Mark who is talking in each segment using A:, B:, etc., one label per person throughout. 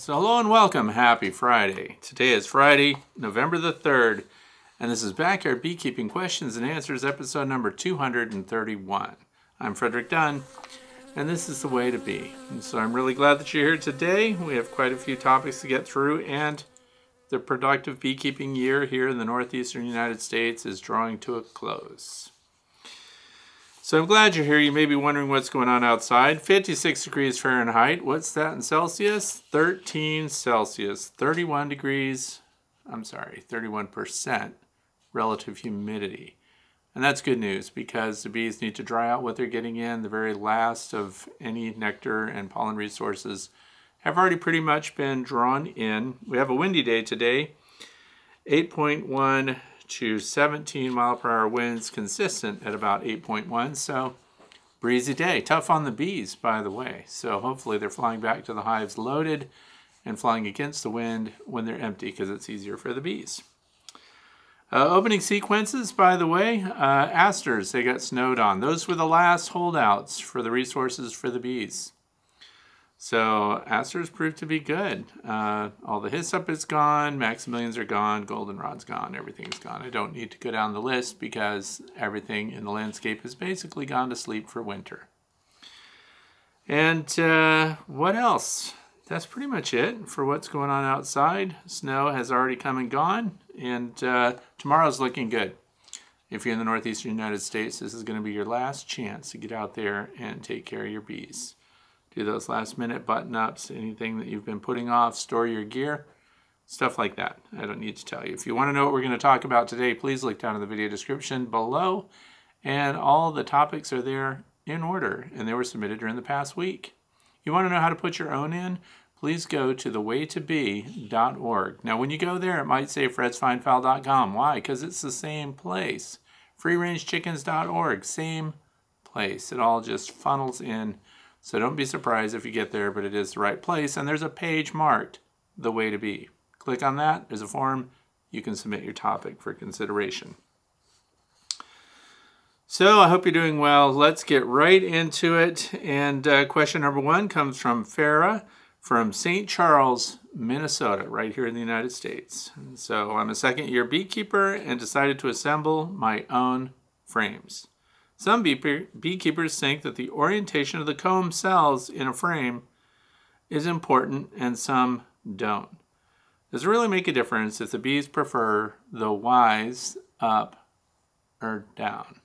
A: So hello and welcome. Happy Friday. Today is Friday, November the 3rd, and this is Backyard Beekeeping Questions and Answers, episode number 231. I'm Frederick Dunn, and this is the way to be. And so I'm really glad that you're here today. We have quite a few topics to get through, and the productive beekeeping year here in the northeastern United States is drawing to a close. So I'm glad you're here. You may be wondering what's going on outside. 56 degrees Fahrenheit. What's that in Celsius? 13 Celsius. 31% relative humidity. And that's good news because the bees need to dry out what they're getting in. The very last of any nectar and pollen resources have already pretty much been drawn in. We have a windy day today. 8.1 to 17 mile per hour winds, consistent at about 8.1. So breezy day. Tough on the bees, by the way. So hopefully they're flying back to the hives loaded and flying against the wind when they're empty because it's easier for the bees. Opening sequences, by the way, asters, they got snowed on. Those were the last holdouts for the resources for the bees. So asters proved to be good. All the hyssop is gone, maximilians are gone, goldenrod's gone, everything's gone. I don't need to go down the list because everything in the landscape has basically gone to sleep for winter. And what else? That's pretty much it for what's going on outside. Snow has already come and gone, and tomorrow's looking good. If you're in the northeastern United States, this is going to be your last chance to get out there and take care of your bees. Do those last minute button-ups, anything that you've been putting off, store your gear, stuff like that. I don't need to tell you. If you want to know what we're going to talk about today, please look down in the video description below. And all the topics are there in order, and they were submitted during the past week. You want to know how to put your own in? Please go to thewaytobee.org. Now, when you go there, it might say fredsfinefowl.com. Why? Because it's the same place. freerangechickens.org, same place. It all just funnels in. So don't be surprised if you get there, but it is the right place. And there's a page marked, The Way to Be. Click on that. There's a form. You can submit your topic for consideration. So I hope you're doing well. Let's get right into it. And question number one comes from Farah from St. Charles, Minnesota, right here in the United States. And so I'm a second-year beekeeper and decided to assemble my own frames. Some beekeepers think that the orientation of the comb cells in a frame is important, and some don't. Does it really make a difference if the bees prefer the Ys up or down?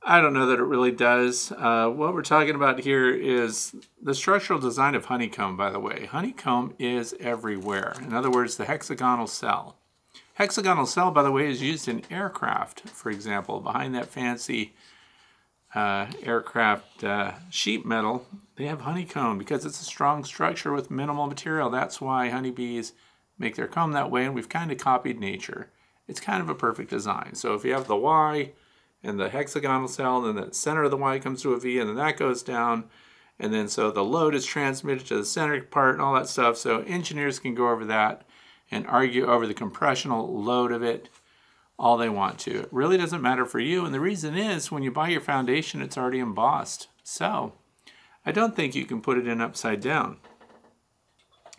A: I don't know that it really does. What we're talking about here is the structural design of honeycomb, by the way. Honeycomb is everywhere. In other words, the hexagonal cell. Hexagonal cell, by the way, is used in aircraft, for example. Behind that fancy aircraft sheet metal, they have honeycomb because it's a strong structure with minimal material. That's why honeybees make their comb that way, and we've kind of copied nature. It's kind of a perfect design. So if you have the Y and the hexagonal cell, and then the center of the Y comes to a V, and then that goes down, and then so the load is transmitted to the center part and all that stuff. So engineers can go over that and argue over the compressional load of it all they want to. It really doesn't matter for you, and the reason is when you buy your foundation, it's already embossed. So I don't think you can put it in upside down.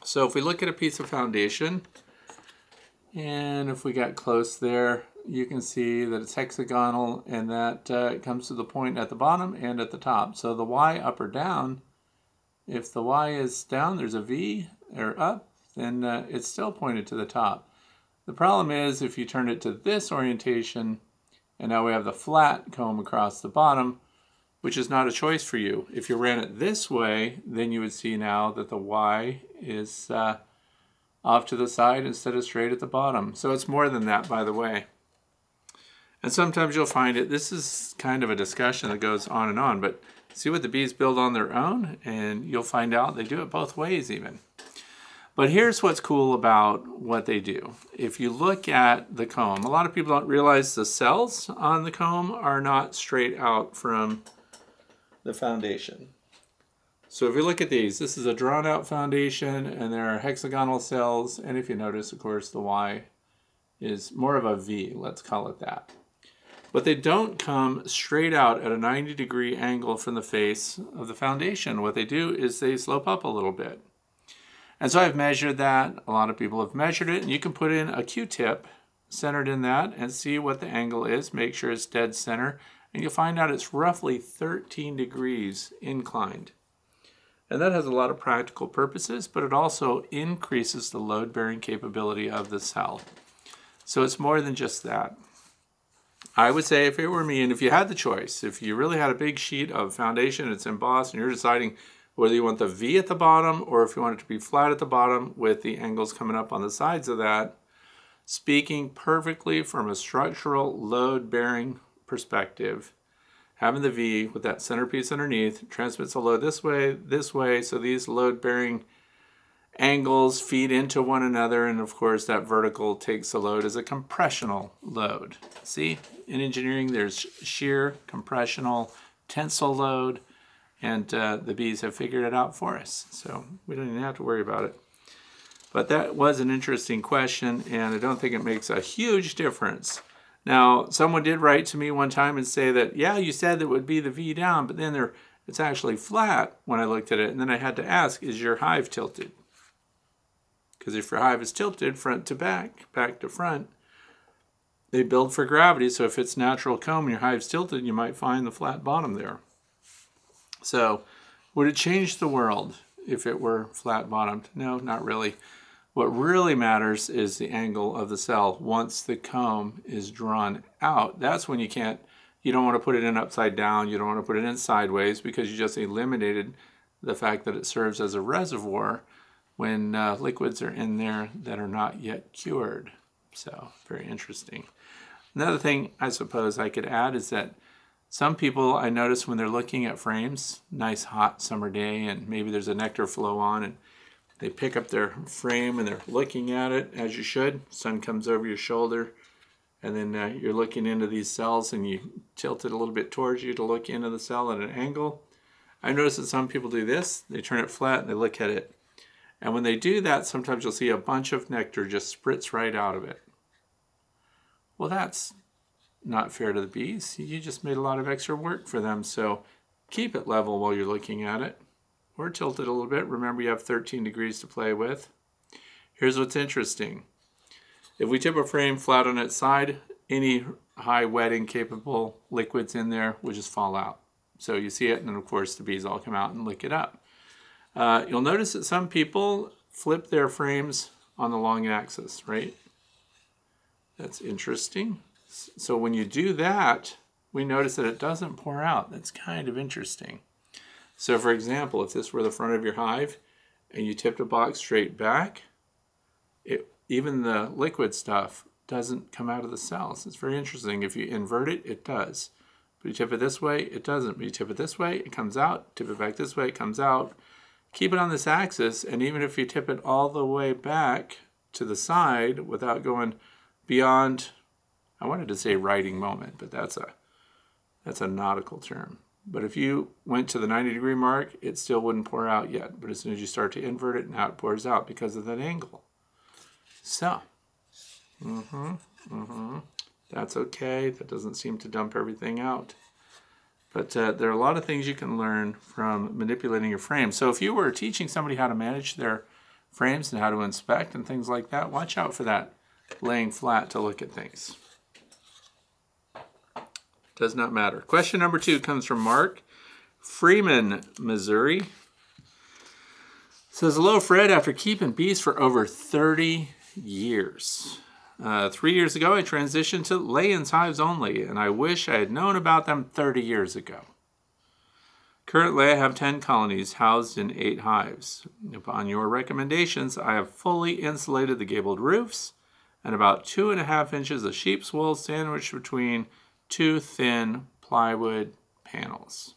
A: So if we look at a piece of foundation, and if we got close there, you can see that it's hexagonal, and that it comes to the point at the bottom and at the top. So the Y up or down, if the Y is down, there's a V, or up, then it's still pointed to the top. The problem is if you turn it to this orientation, and now we have the flat comb across the bottom, which is not a choice for you. If you ran it this way, then you would see now that the Y is off to the side instead of straight at the bottom. So it's more than that, by the way. And sometimes you'll find it, this is kind of a discussion that goes on and on, but see what the bees build on their own, and you'll find out they do it both ways even. But here's what's cool about what they do. If you look at the comb, a lot of people don't realize the cells on the comb are not straight out from the foundation. So if you look at these, this is a drawn out foundation, and there are hexagonal cells, and if you notice, of course, the Y is more of a V, let's call it that. But they don't come straight out at a 90-degree angle from the face of the foundation. What they do is they slope up a little bit. And so I've measured that. A lot of people have measured it, and you can put in a Q-tip centered in that and see what the angle is. Make sure it's dead center, and you'll find out it's roughly 13 degrees inclined. And that has a lot of practical purposes, but it also increases the load-bearing capability of the cell. So it's more than just that. I would say if it were me, and if you had the choice, if you really had a big sheet of foundation, it's embossed, and you're deciding whether you want the V at the bottom or if you want it to be flat at the bottom with the angles coming up on the sides of that, speaking perfectly from a structural load-bearing perspective, having the V with that centerpiece underneath transmits the load this way, so these load-bearing angles feed into one another, and of course that vertical takes the load as a compressional load. See, in engineering there's shear, compressional, tensile load, and the bees have figured it out for us, so we don't even have to worry about it. But that was an interesting question, and I don't think it makes a huge difference. Now, someone did write to me one time and say that, yeah, you said that it would be the V down, but then it's actually flat when I looked at it, and then I had to ask, is your hive tilted? Because if your hive is tilted front to back, back to front, they build for gravity, so if it's natural comb and your hive's tilted, you might find the flat bottom there. So, would it change the world if it were flat bottomed? No, not really. What really matters is the angle of the cell once the comb is drawn out. That's when you don't want to put it in upside down, you don't want to put it in sideways, because you just eliminated the fact that it serves as a reservoir when liquids are in there that are not yet cured. So, very interesting. Another thing I suppose I could add is that some people, I notice when they're looking at frames, nice hot summer day, and maybe there's a nectar flow on, and they pick up their frame and they're looking at it, as you should. Sun comes over your shoulder, and then you're looking into these cells, and you tilt it a little bit towards you to look into the cell at an angle. I notice that some people do this. They turn it flat and they look at it. And when they do that, sometimes you'll see a bunch of nectar just spritz right out of it. Well, that's not fair to the bees. You just made a lot of extra work for them, so keep it level while you're looking at it, or tilt it a little bit. Remember, you have 13 degrees to play with. Here's what's interesting. If we tip a frame flat on its side, any high wetting capable liquids in there will just fall out. So you see it, and then of course the bees all come out and lick it up. You'll notice that some people flip their frames on the long axis, right? That's interesting. So when you do that, we notice that it doesn't pour out. That's kind of interesting. So for example, if this were the front of your hive and you tipped a box straight back, even the liquid stuff doesn't come out of the cells. It's very interesting. If you invert it, it does. But you tip it this way, it doesn't. But you tip it this way, it comes out. Tip it back this way, it comes out. Keep it on this axis, and even if you tip it all the way back to the side without going beyond, I wanted to say writing moment, but that's a nautical term. But if you went to the 90-degree mark, it still wouldn't pour out yet. But as soon as you start to invert it, now it pours out because of that angle. So, that's okay. That doesn't seem to dump everything out. But there are a lot of things you can learn from manipulating your frame. So if you were teaching somebody how to manage their frames and how to inspect and things like that, watch out for that laying flat to look at things. Does not matter. Question number 2 comes from Mark Freeman, Missouri. It says, hello, Fred. After keeping bees for over 30 years. 3 years ago, I transitioned to lay-ins hives only, and I wish I had known about them 30 years ago. Currently, I have 10 colonies housed in 8 hives. Upon your recommendations, I have fully insulated the gabled roofs and about 2.5 inches of sheep's wool sandwiched between 2 thin plywood panels.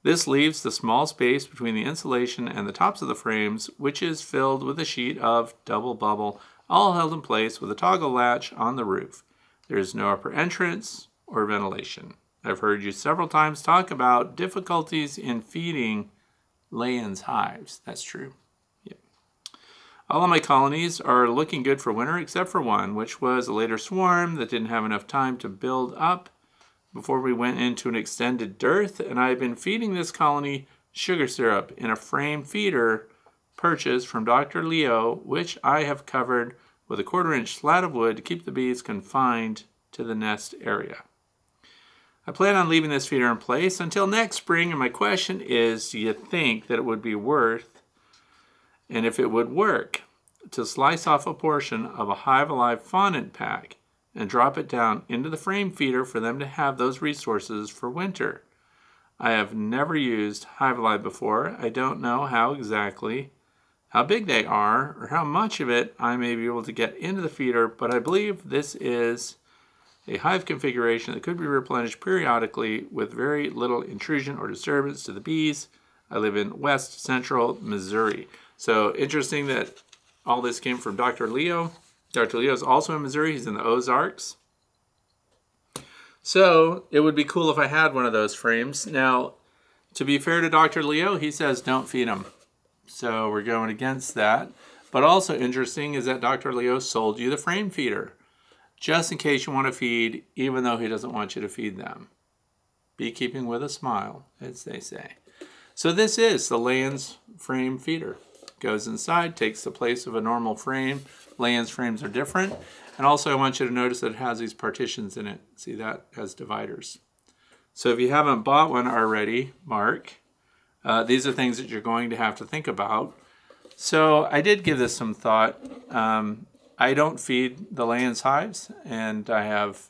A: This leaves the small space between the insulation and the tops of the frames, which is filled with a sheet of double bubble, all held in place with a toggle latch on the roof. There is no upper entrance or ventilation. I've heard you several times talk about difficulties in feeding lay-ins hives. That's true. Yep. All of my colonies are looking good for winter except for one, which was a later swarm that didn't have enough time to build up before we went into an extended dearth, and I've been feeding this colony sugar syrup in a frame feeder purchased from Dr. Leo, which I have covered with a 1/4-inch slat of wood to keep the bees confined to the nest area. I plan on leaving this feeder in place until next spring, and my question is, do you think that it would be worth, and if it would work, to slice off a portion of a Hive Alive fondant pack and drop it down into the frame feeder for them to have those resources for winter? I have never used Hive Alive before. I don't know how big they are or how much of it I may be able to get into the feeder, but I believe this is a hive configuration that could be replenished periodically with very little intrusion or disturbance to the bees. I live in west central Missouri. So interesting that all this came from Dr. Leo. Dr. Leo is also in Missouri. He's in the Ozarks. So it would be cool if I had one of those frames. Now, to be fair to Dr. Leo, he says don't feed them. So we're going against that. But also interesting is that Dr. Leo sold you the frame feeder, just in case you want to feed, even though he doesn't want you to feed them. Beekeeping with a smile, as they say. So this is the Layens frame feeder. Goes inside, takes the place of a normal frame. Layens frames are different. And also I want you to notice that it has these partitions in it. See, that has dividers. So if you haven't bought one already, Mark, these are things that you're going to have to think about. So I did give this some thought. I don't feed the Layens hives, and I have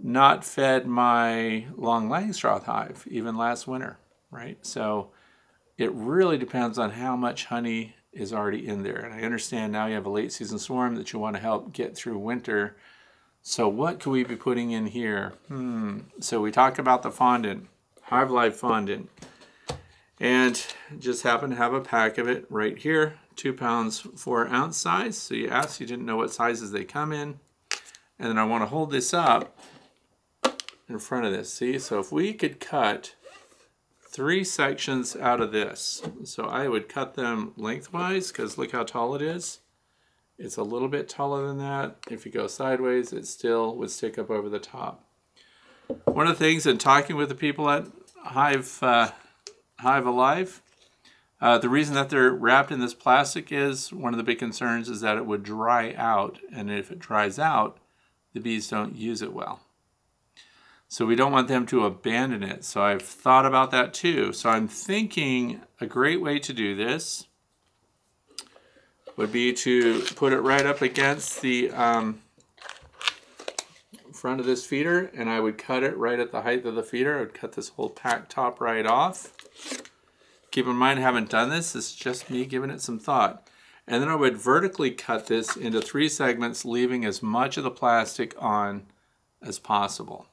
A: not fed my long Langstroth hive even last winter, right? So it really depends on how much honey is already in there. And I understand now you have a late season swarm that you want to help get through winter. So what could we be putting in here? So we talked about the fondant, Hive Alive fondant, and just happen to have a pack of it right here. 2 pounds 4 ounce size. So you asked, you didn't know what sizes they come in. And then I want to hold this up in front of this. See, so if we could cut 3 sections out of this. So I would cut them lengthwise, because look how tall it is. It's a little bit taller than that. If you go sideways, it still would stick up over the top. One of the things in talking with the people at Hive Alive, the reason that they're wrapped in this plastic is, one of the big concerns is that it would dry out. And if it dries out, the bees don't use it well. So we don't want them to abandon it. So I've thought about that too. So I'm thinking a great way to do this would be to put it right up against the front of this feeder, and I would cut it right at the height of the feeder. I would cut this whole pack top right off. Keep in mind, I haven't done this. This is just me giving it some thought. And then I would vertically cut this into 3 segments, leaving as much of the plastic on as possible.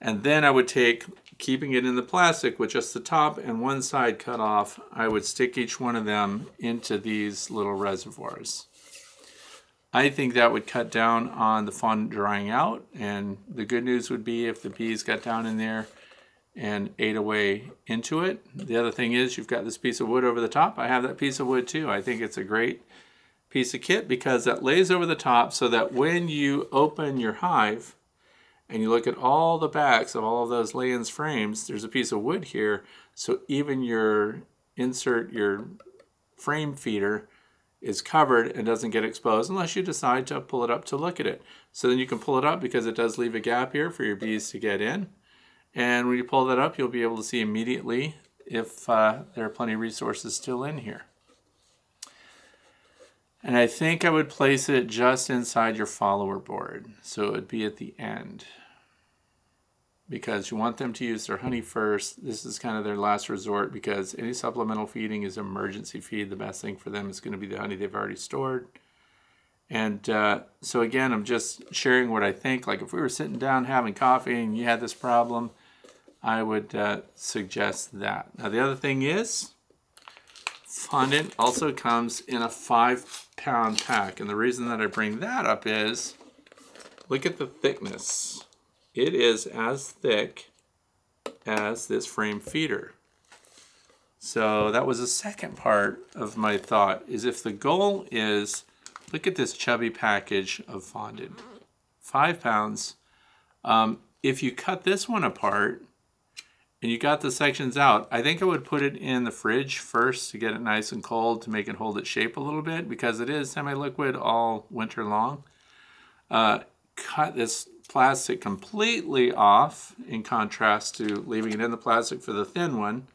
A: And then I would take, keeping it in the plastic with just the top and one side cut off, I would stick each one of them into these little reservoirs. I think that would cut down on the fondant drying out, and the good news would be if the bees got down in there and ate away into it. The other thing is, you've got this piece of wood over the top. I have that piece of wood too. I think it's a great piece of kit because that lays over the top so that when you open your hive and you look at all the backs of all of those Layens frames, there's a piece of wood here, so even your frame feeder is covered and doesn't get exposed unless you decide to pull it up to look at it. So then you can pull it up because it does leave a gap here for your bees to get in. And when you pull that up, you'll be able to see immediately if there are plenty of resources still in here. And I think I would place it just inside your follower board. So it would be at the end. Because you want them to use their honey first. This is kind of their last resort because any supplemental feeding is emergency feed. The best thing for them is going to be the honey they've already stored. And so again, I'm just sharing what I think. Like if we were sitting down having coffee and you had this problem, I would suggest that. Now the other thing is, fondant also comes in a 5-pound pack. And the reason that I bring that up is, look at the thickness. It is as thick as this frame feeder. So that was the second part of my thought, is if the goal is, look at this chubby package of fondant, 5 pounds. If you cut this one apart and you got the sections out, I think I would put it in the fridge first to get it nice and cold to make it hold its shape a little bit, because it is semi-liquid all winter long. Cut this plastic completely off in contrast to leaving it in the plastic for the thin one,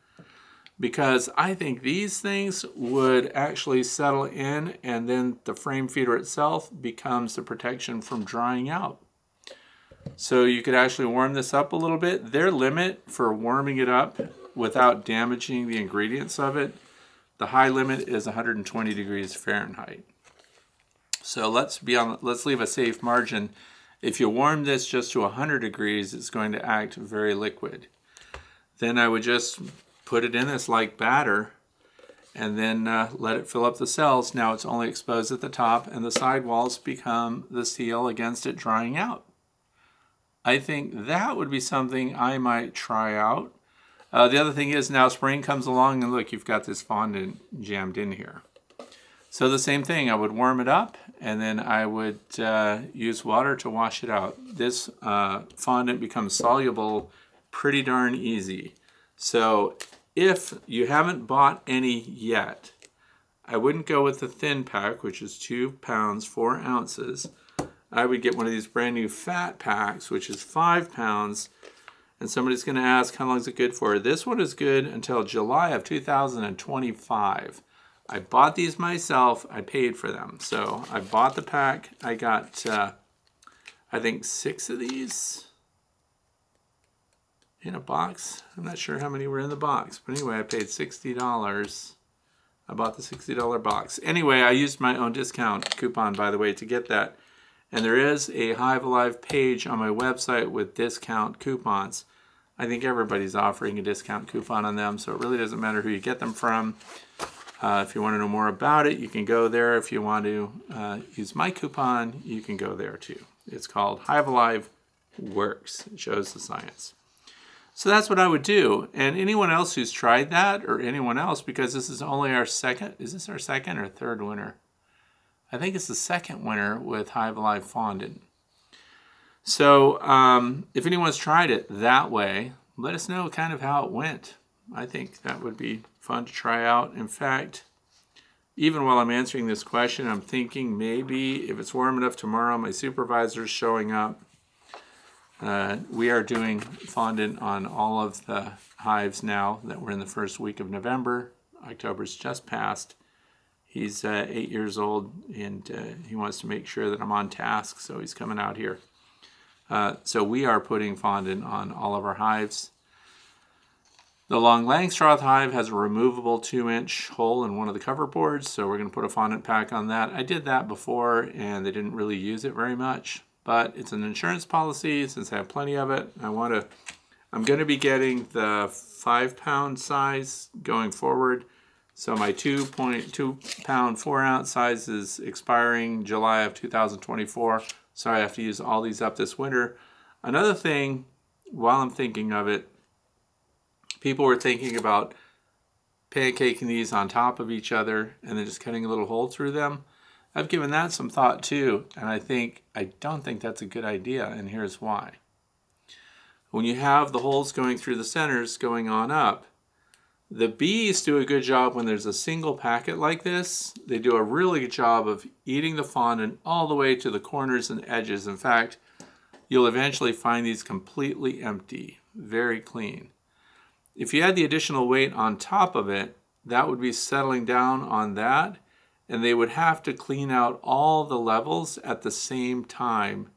A: because I think these things would actually settle in, and then the frame feeder itself becomes the protection from drying out. So you could actually warm this up a little bit. Their limit for warming it up without damaging the ingredients of it, the high limit is 120 degrees Fahrenheit. So let's leave a safe margin. If you warm this just to 100 degrees, it's going to act very liquid. Then I would just put it in this like batter and then let it fill up the cells. Now it's only exposed at the top, and the side walls become the seal against it drying out. I think that would be something I might try out. The other thing is, now spring comes along, and look, you've got this fondant jammed in here. So the same thing, I would warm it up, and then I would use water to wash it out. This fondant becomes soluble pretty darn easy. So if you haven't bought any yet, I wouldn't go with the thin pack, which is 2 pounds, 4 ounces. I would get one of these brand new fat packs, which is 5 pounds. And somebody's going to ask, how long is it good for? This one is good until July of 2025. I bought these myself. I paid for them. So I bought the pack. I got, I think, 6 of these in a box. I'm not sure how many were in the box. But anyway, I paid $60. I bought the $60 box. Anyway, I used my own discount coupon, by the way, to get that. And there is a Hive Alive page on my website with discount coupons. I think everybody's offering a discount coupon on them, so it really doesn't matter who you get them from. If you want to know more about it, you can go there. If you want to use my coupon, you can go there too. It's called Hive Alive Works. It shows the science. So that's what I would do. And anyone else who's tried that, or anyone else, because this is only our second, is this our second or third winter? I think it's the second winter with Hive Alive fondant. So if anyone's tried it that way, let us know kind of how it went. I think that would be fun to try out. In fact, even while I'm answering this question, I'm thinking maybe if it's warm enough tomorrow, my supervisor's showing up. We are doing fondant on all of the hives now that we're in the first week of November. October's just passed. He's 8 years old, and he wants to make sure that I'm on task, so he's coming out here. So we are putting fondant on all of our hives. The Long Langstroth hive has a removable 2-inch hole in one of the cover boards, so we're going to put a fondant pack on that. I did that before, and they didn't really use it very much, but it's an insurance policy. Since I have plenty of it, I'm going to be getting the 5-pound size going forward. So my 2.2 pound 4 ounce size is expiring July of 2024. So I have to use all these up this winter. Another thing, while I'm thinking of it, people were thinking about pancaking these on top of each other and then just cutting a little hole through them. I've given that some thought too, and I don't think that's a good idea, and here's why. When you have the holes going through the centers going on up, the bees do a good job when there's a single packet like this. They do a really good job of eating the fondant all the way to the corners and edges. In fact, you'll eventually find these completely empty, very clean. If you add the additional weight on top of it, that would be settling down on that, and they would have to clean out all the levels at the same time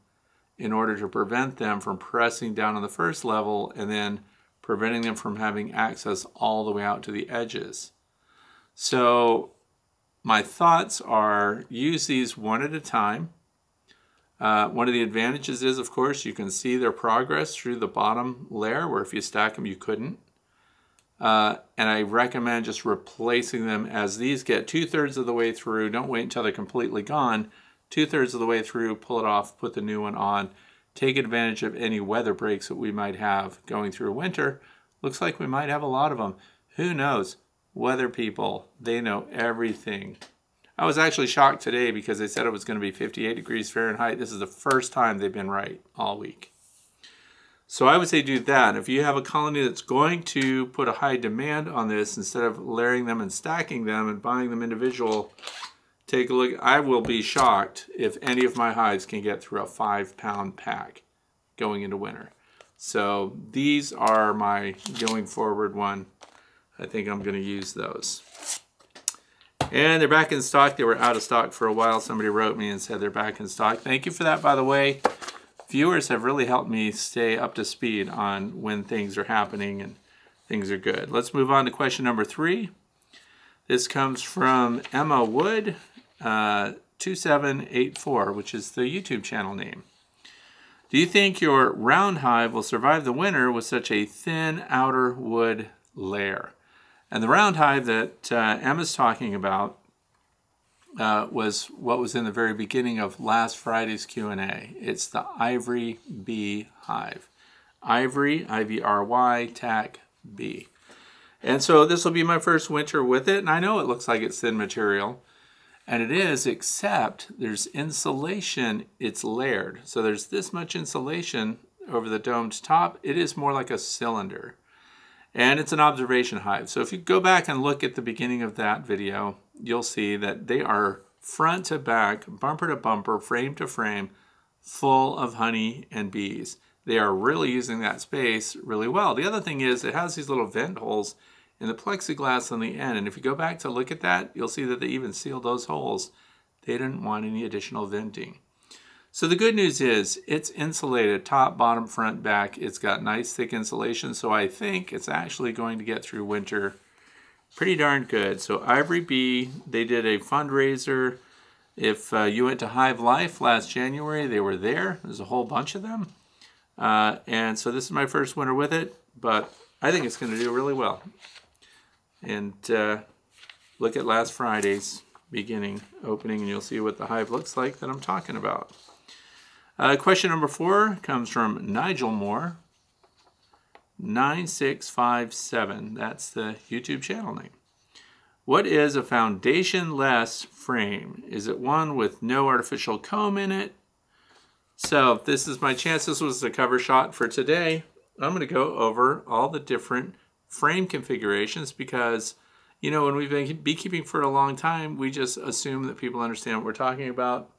A: in order to prevent them from pressing down on the first level and then preventing them from having access all the way out to the edges. So my thoughts are, use these one at a time. One of the advantages is, of course, you can see their progress through the bottom layer, where if you stack them, you couldn't. And I recommend just replacing them as these get 2/3 of the way through. Don't wait until they're completely gone. 2/3 of the way through, pull it off, put the new one on. Take advantage of any weather breaks that we might have going through winter. Looks like we might have a lot of them. Who knows? Weather people, they know everything. I was actually shocked today because they said it was going to be 58 degrees Fahrenheit. This is the first time they've been right all week. So I would say do that. If you have a colony that's going to put a high demand on this, instead of layering them and stacking them and buying them individual, take a look. I will be shocked if any of my hives can get through a 5-pound pack going into winter. So these are my going forward one. I think I'm going to use those. And they're back in stock. They were out of stock for a while. Somebody wrote me and said they're back in stock. Thank you for that, by the way. Viewers have really helped me stay up to speed on when things are happening and things are good. Let's move on to question number 3. This comes from Emma Wood, 2784, which is the YouTube channel name. Do you think your round hive will survive the winter with such a thin outer wood layer? And the round hive that Emma's talking about was what was in the very beginning of last Friday's Q&A. It's the Ivory Bee hive. Ivory, I-V-R-Y, tack bee. And so this will be my first winter with it, and I know it looks like it's thin material, and it is, except there's insulation, it's layered. So there's this much insulation over the domed top. It is more like a cylinder. And it's an observation hive. So if you go back and look at the beginning of that video, you'll see that they are front to back, bumper to bumper, frame to frame, full of honey and bees. They are really using that space really well. The other thing is it has these little vent holes in the plexiglass on the end. And if you go back to look at that, you'll see that they even sealed those holes. They didn't want any additional venting. So the good news is it's insulated top, bottom, front, back. It's got nice thick insulation, so I think it's actually going to get through winter pretty darn good. So Ivory Bee, they did a fundraiser. If you went to Hive Life last January, they were there. There's a whole bunch of them. And so this is my first winter with it, but I think it's going to do really well. And look at last Friday's opening, and you'll see what the hive looks like that I'm talking about. Question number 4 comes from Nigel Moore, 9657. That's the YouTube channel name. What is a foundation-less frame? Is it one with no artificial comb in it? So this is my chance. This was the cover shot for today. I'm going to go over all the different frame configurations because, you know, when we've been beekeeping for a long time, we just assume that people understand what we're talking about.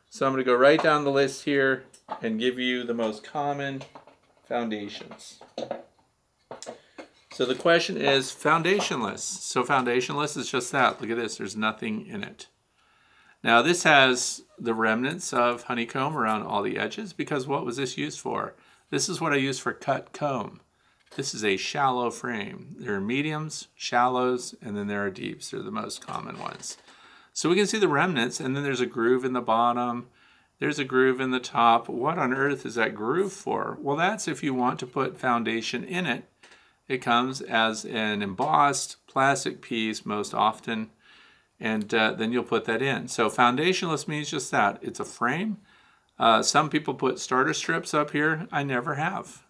A: So I'm going to go right down the list here and give you the most common foundations. So the question is foundationless. So foundationless is just that. Look at this. There's nothing in it. Now this has the remnants of honeycomb around all the edges because what was this used for? This is what I use for cut comb. This is a shallow frame. There are mediums, shallows, and then there are deeps. They're the most common ones. So we can see the remnants, and then there's a groove in the bottom. There's a groove in the top. What on earth is that groove for? Well, that's if you want to put foundation in it. It comes as an embossed plastic piece most often, and then you'll put that in. So foundationless means just that. It's a frame. Some people put starter strips up here. I never have.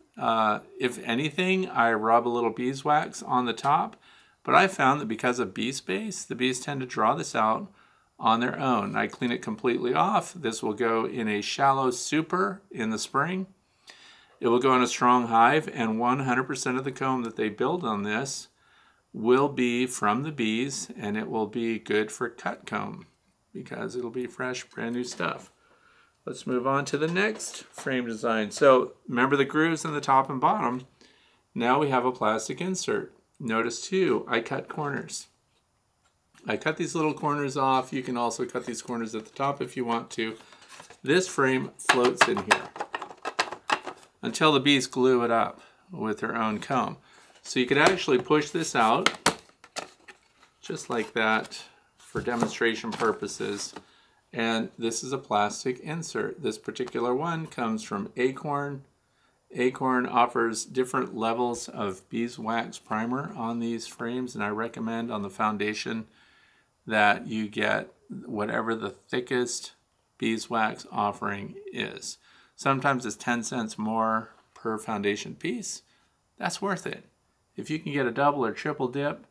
A: If anything, I rub a little beeswax on the top, but I found that because of bee space, the bees tend to draw this out on their own. I clean it completely off. This will go in a shallow super in the spring. It will go in a strong hive, and 100% of the comb that they build on this will be from the bees, and it will be good for cut comb because it'll be fresh, brand new stuff. Let's move on to the next frame design. So remember the grooves in the top and bottom. Now we have a plastic insert. Notice too, I cut corners. I cut these little corners off. You can also cut these corners at the top if you want to. This frame floats in here until the bees glue it up with their own comb. So you could actually push this out just like that for demonstration purposes. And this is a plastic insert. This particular one comes from Acorn. Acorn offers different levels of beeswax primer on these frames, and I recommend on the foundation that you get whatever the thickest beeswax offering is. Sometimes it's 10 cents more per foundation piece. That's worth it. If you can get a double or triple dip,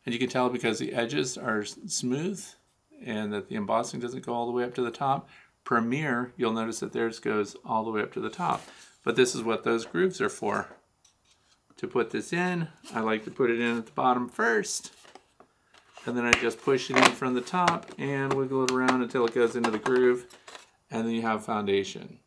A: and you can tell because the edges are smooth and that the embossing doesn't go all the way up to the top. Premier, you'll notice that theirs goes all the way up to the top. but this is what those grooves are for. To put this in, I like to put it in at the bottom first, and then I just push it in from the top and wiggle it around until it goes into the groove, and then you have foundation.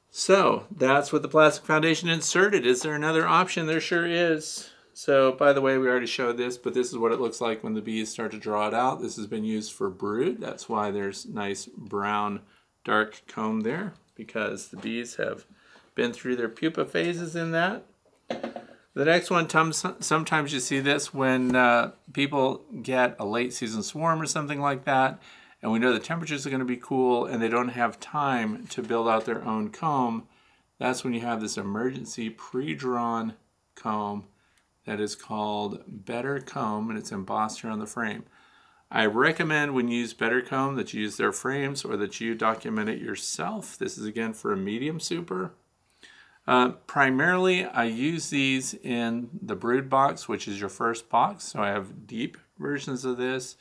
A: So that's with the plastic foundation inserted. Is there another option? There sure is. So by the way, we already showed this, but this is what it looks like when the bees start to draw it out. This has been used for brood. That's why there's nice brown dark comb there, because the bees have been through their pupa phases in that. The next one, sometimes you see this when people get a late season swarm or something like that, and we know the temperatures are going to be cool and they don't have time to build out their own comb. That's when you have this emergency pre-drawn comb that is called Better Comb, and it's embossed here on the frame. I recommend when you use Better Comb that you use their frames or that you document it yourself. This is again for a medium super. Primarily, I use these in the brood box, which is your first box. So I have deep versions of this,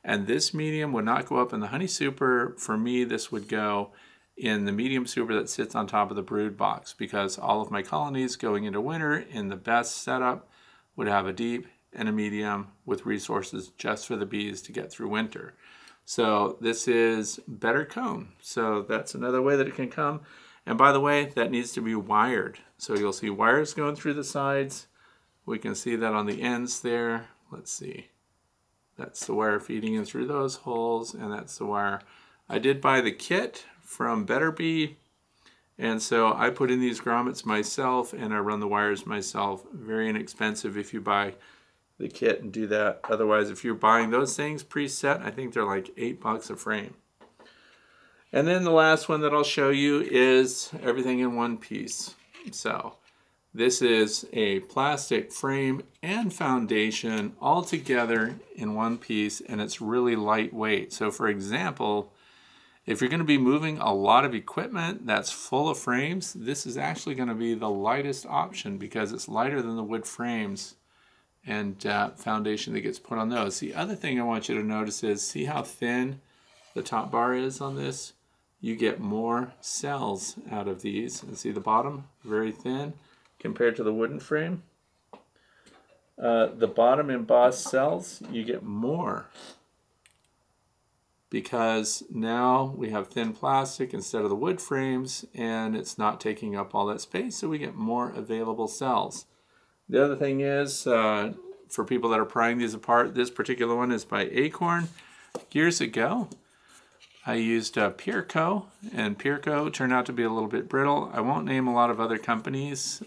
A: and this medium would not go up in the honey super. For me, this would go in the medium super that sits on top of the brood box, because all of my colonies going into winter in the best setup would have a deep and a medium with resources just for the bees to get through winter. So this is Better Comb. So that's another way that it can come. And by the way, that needs to be wired. So you'll see wires going through the sides. We can see that on the ends there. Let's see. That's the wire feeding in through those holes, and that's the wire. I did buy the kit from Better Bee, and so I put in these grommets myself and I run the wires myself. Very inexpensive if you buy the kit and do that. Otherwise, if you're buying those things preset, I think they're like $8 a frame. And then the last one that I'll show you is everything in one piece. So this is a plastic frame and foundation all together in one piece, and it's really lightweight. So for example, if you're going to be moving a lot of equipment that's full of frames, this is actually going to be the lightest option because it's lighter than the wood frames and foundation that gets put on those. The other thing I want you to notice is, see how thin the top bar is on this? You get more cells out of these. And see the bottom? Very thin compared to the wooden frame. The bottom embossed cells, you get more, because now we have thin plastic instead of the wood frames, and it's not taking up all that space, so we get more available cells. The other thing is, for people that are prying these apart, this particular one is by Acorn. Years ago, I used Pierco, and Pierco turned out to be a little bit brittle. I won't name a lot of other companies.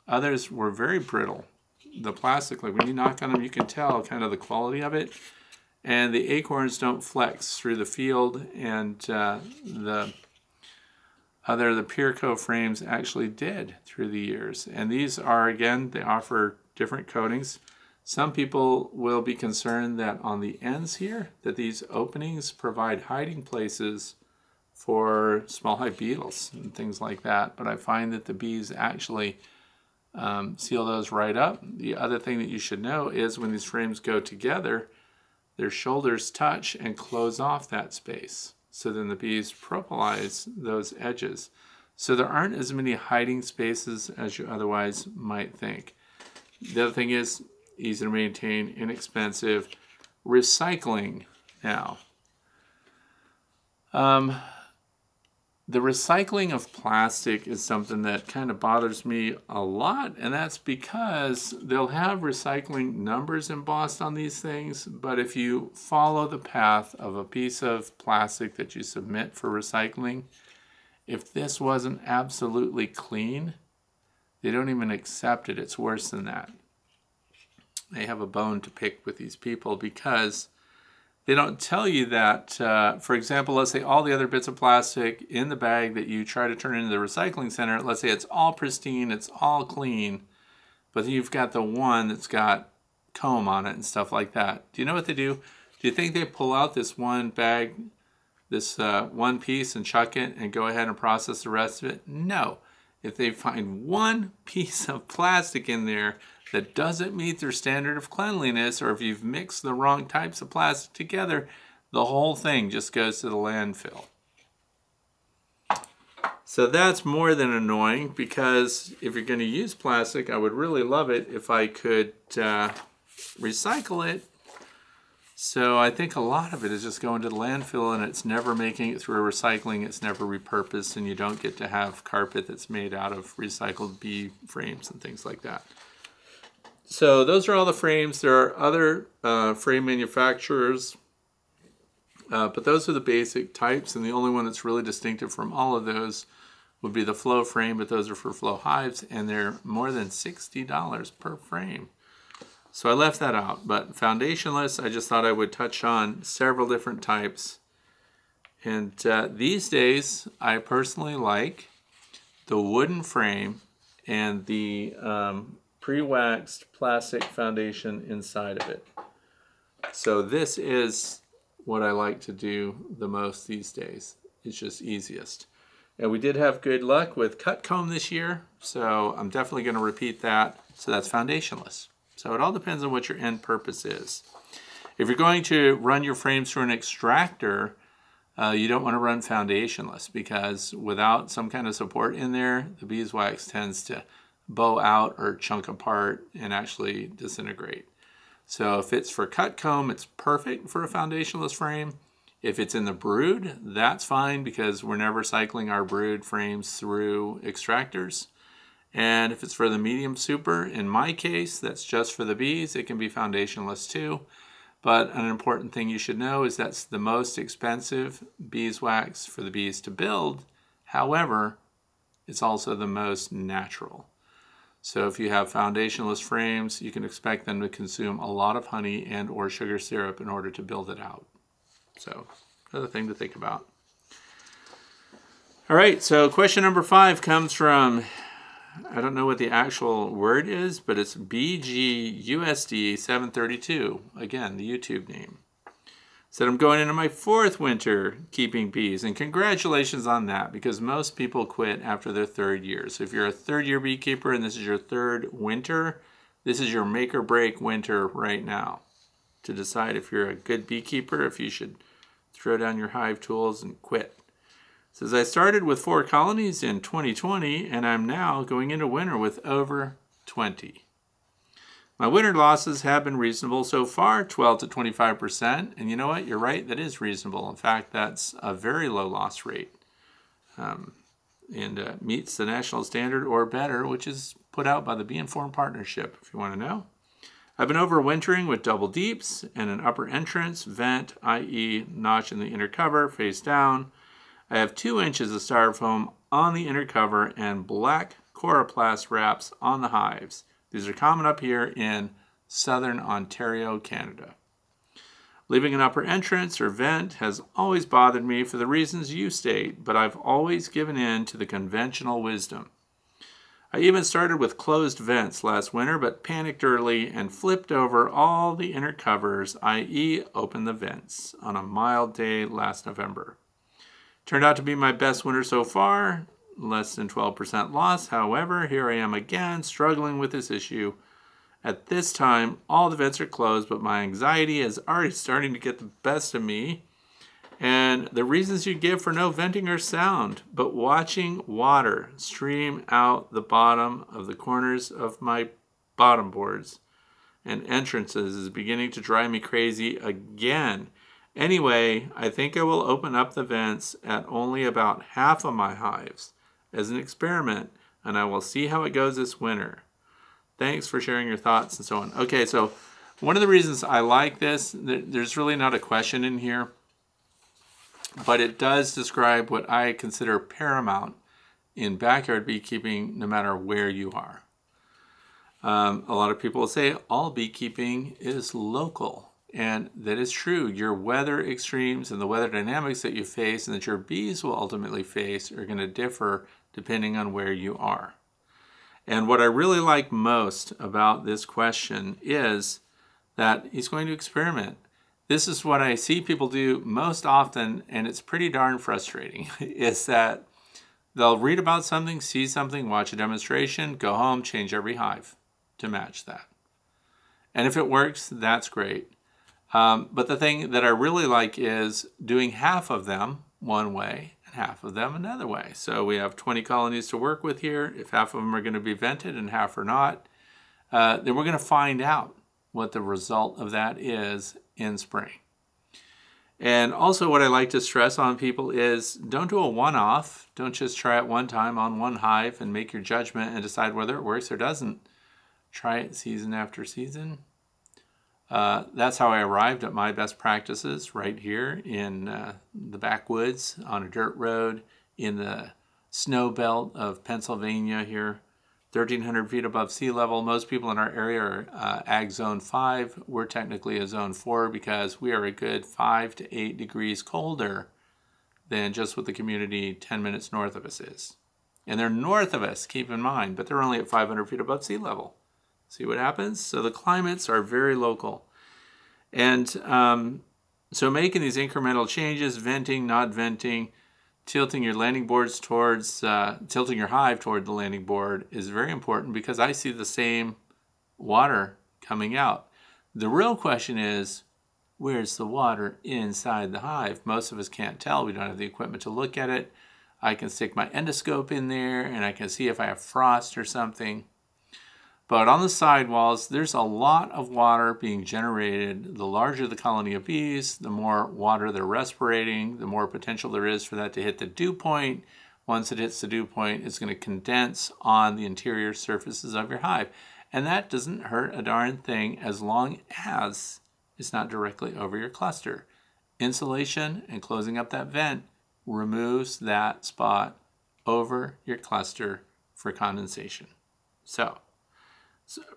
A: Others were very brittle. The plastic, like when you knock on them, you can tell kind of the quality of it. And the Acorns don't flex through the field, and the Pierco frames actually did through the years. And these are, again, they offer different coatings. Some people will be concerned that on the ends here, that these openings provide hiding places for small hive beetles and things like that. But I find that the bees actually seal those right up. The other thing that you should know is when these frames go together, their shoulders touch and close off that space. So then the bees propolize those edges. So there aren't as many hiding spaces as you otherwise might think. The other thing is, easy to maintain, inexpensive. Recycling now. The recycling of plastic is something that kind of bothers me a lot, and that's because they'll have recycling numbers embossed on these things, but if you follow the path of a piece of plastic that you submit for recycling, if this wasn't absolutely clean, they don't even accept it. It's worse than that. They have a bone to pick with these people because they don't tell you that, for example, let's say all the other bits of plastic in the bag that you try to turn into the recycling center, let's say it's all pristine, it's all clean, but then you've got the one that's got comb on it and stuff like that. Do you know what they do? Do you think they pull out this one bag, this one piece, and chuck it and go ahead and process the rest of it? No. If they find one piece of plastic in there that doesn't meet their standard of cleanliness, or if you've mixed the wrong types of plastic together, the whole thing just goes to the landfill. So that's more than annoying, because if you're going to use plastic, I would really love it if I could recycle it. So I think a lot of it is just going to the landfill, and it's never making it through recycling. It's never repurposed, and you don't get to have carpet that's made out of recycled bee frames and things like that. So those are all the frames. There are other frame manufacturers, but those are the basic types, and the only one that's really distinctive from all of those would be the Flow frame, but those are for Flow hives, and they're more than $60 per frame. So I left that out, but foundationless, I just thought I would touch on several different types. And these days, I personally like the wooden frame and the pre-waxed plastic foundation inside of it. So this is what I like to do the most these days. It's just easiest. And we did have good luck with cut comb this year, so I'm definitely going to repeat that. So that's foundationless. So it all depends on what your end purpose is. If you're going to run your frames through an extractor, you don't want to run foundationless, because without some kind of support in there, the beeswax tends to bow out or chunk apart and actually disintegrate. So if it's for cut comb, it's perfect for a foundationless frame. If it's in the brood, that's fine, because we're never cycling our brood frames through extractors. And if it's for the medium super, in my case, that's just for the bees, it can be foundationless too. But an important thing you should know is that's the most expensive beeswax for the bees to build. However, it's also the most natural. So if you have foundationless frames, you can expect them to consume a lot of honey and or sugar syrup in order to build it out. So another thing to think about. All right, so question number 5 comes from, I don't know what the actual word is, but it's BGUSD732. Again, the YouTube name. Said, I'm going into my 4th winter keeping bees, and congratulations on that, because most people quit after their 3rd year. So if you're a 3rd-year beekeeper and this is your 3rd winter, this is your make or break winter right now to decide if you're a good beekeeper, if you should throw down your hive tools and quit. It says, I started with 4 colonies in 2020, and I'm now going into winter with over 20. My winter losses have been reasonable so far, 12 to 25%. And you know what? You're right, that is reasonable. In fact, that's a very low loss rate, and meets the national standard or better, which is put out by the Bee Informed Partnership, if you want to know. I've been overwintering with double deeps and an upper entrance vent, i.e. notch in the inner cover, face down. I have 2 inches of styrofoam on the inner cover and black coroplast wraps on the hives. These are common up here in southern Ontario, Canada. Leaving an upper entrance or vent has always bothered me for the reasons you state, but I've always given in to the conventional wisdom. I even started with closed vents last winter, but panicked early and flipped over all the inner covers, i.e. opened the vents, on a mild day last November. Turned out to be my best winter so far, less than 12% loss. However, here I am again, struggling with this issue. At this time, all the vents are closed, but my anxiety is already starting to get the best of me. And the reasons you give for no venting are sound, but watching water stream out the bottom of the corners of my bottom boards and entrances is beginning to drive me crazy again. Anyway, I think I will open up the vents at only about half of my hives as an experiment, and I will see how it goes this winter. Thanks for sharing your thoughts and so on. Okay, so one of the reasons I like this, there's really not a question in here, but it does describe what I consider paramount in backyard beekeeping, no matter where you are. A lot of people say all beekeeping is local. And that is true. Your weather extremes and the weather dynamics that you face and that your bees will ultimately face are going to differ depending on where you are. And what I really like most about this question is that he's going to experiment. This is what I see people do most often, and it's pretty darn frustrating, is that they'll read about something, see something, watch a demonstration, go home, change every hive to match that. And if it works, that's great. But the thing that I really like is doing half of them one way and half of them another way. So we have 20 colonies to work with here. If half of them are going to be vented and half are not, then we're going to find out what the result of that is in spring. And also what I like to stress on people is don't do a one-off. Don't just try it one time on one hive and make your judgment and decide whether it works or doesn't. Try it season after season. That's how I arrived at my best practices right here in the backwoods on a dirt road in the snow belt of Pennsylvania here, 1,300 feet above sea level. Most people in our area are Ag Zone 5. We're technically a Zone 4 because we are a good 5 to 8 degrees colder than just what the community 10 minutes north of us is. And they're north of us, keep in mind, but they're only at 500 feet above sea level. See what happens? So the climates are very local. And so making these incremental changes, venting, not venting, tilting your landing boards towards, tilting your hive toward the landing board is very important because I see the same water coming out. The real question is, where's the water inside the hive? Most of us can't tell. We don't have the equipment to look at it. I can stick my endoscope in there and I can see if I have frost or something. But on the sidewalls, there's a lot of water being generated. The larger the colony of bees, the more water they're respirating, the more potential there is for that to hit the dew point. Once it hits the dew point, it's going to condense on the interior surfaces of your hive. And that doesn't hurt a darn thing as long as it's not directly over your cluster. Insulation and closing up that vent removes that spot over your cluster for condensation. So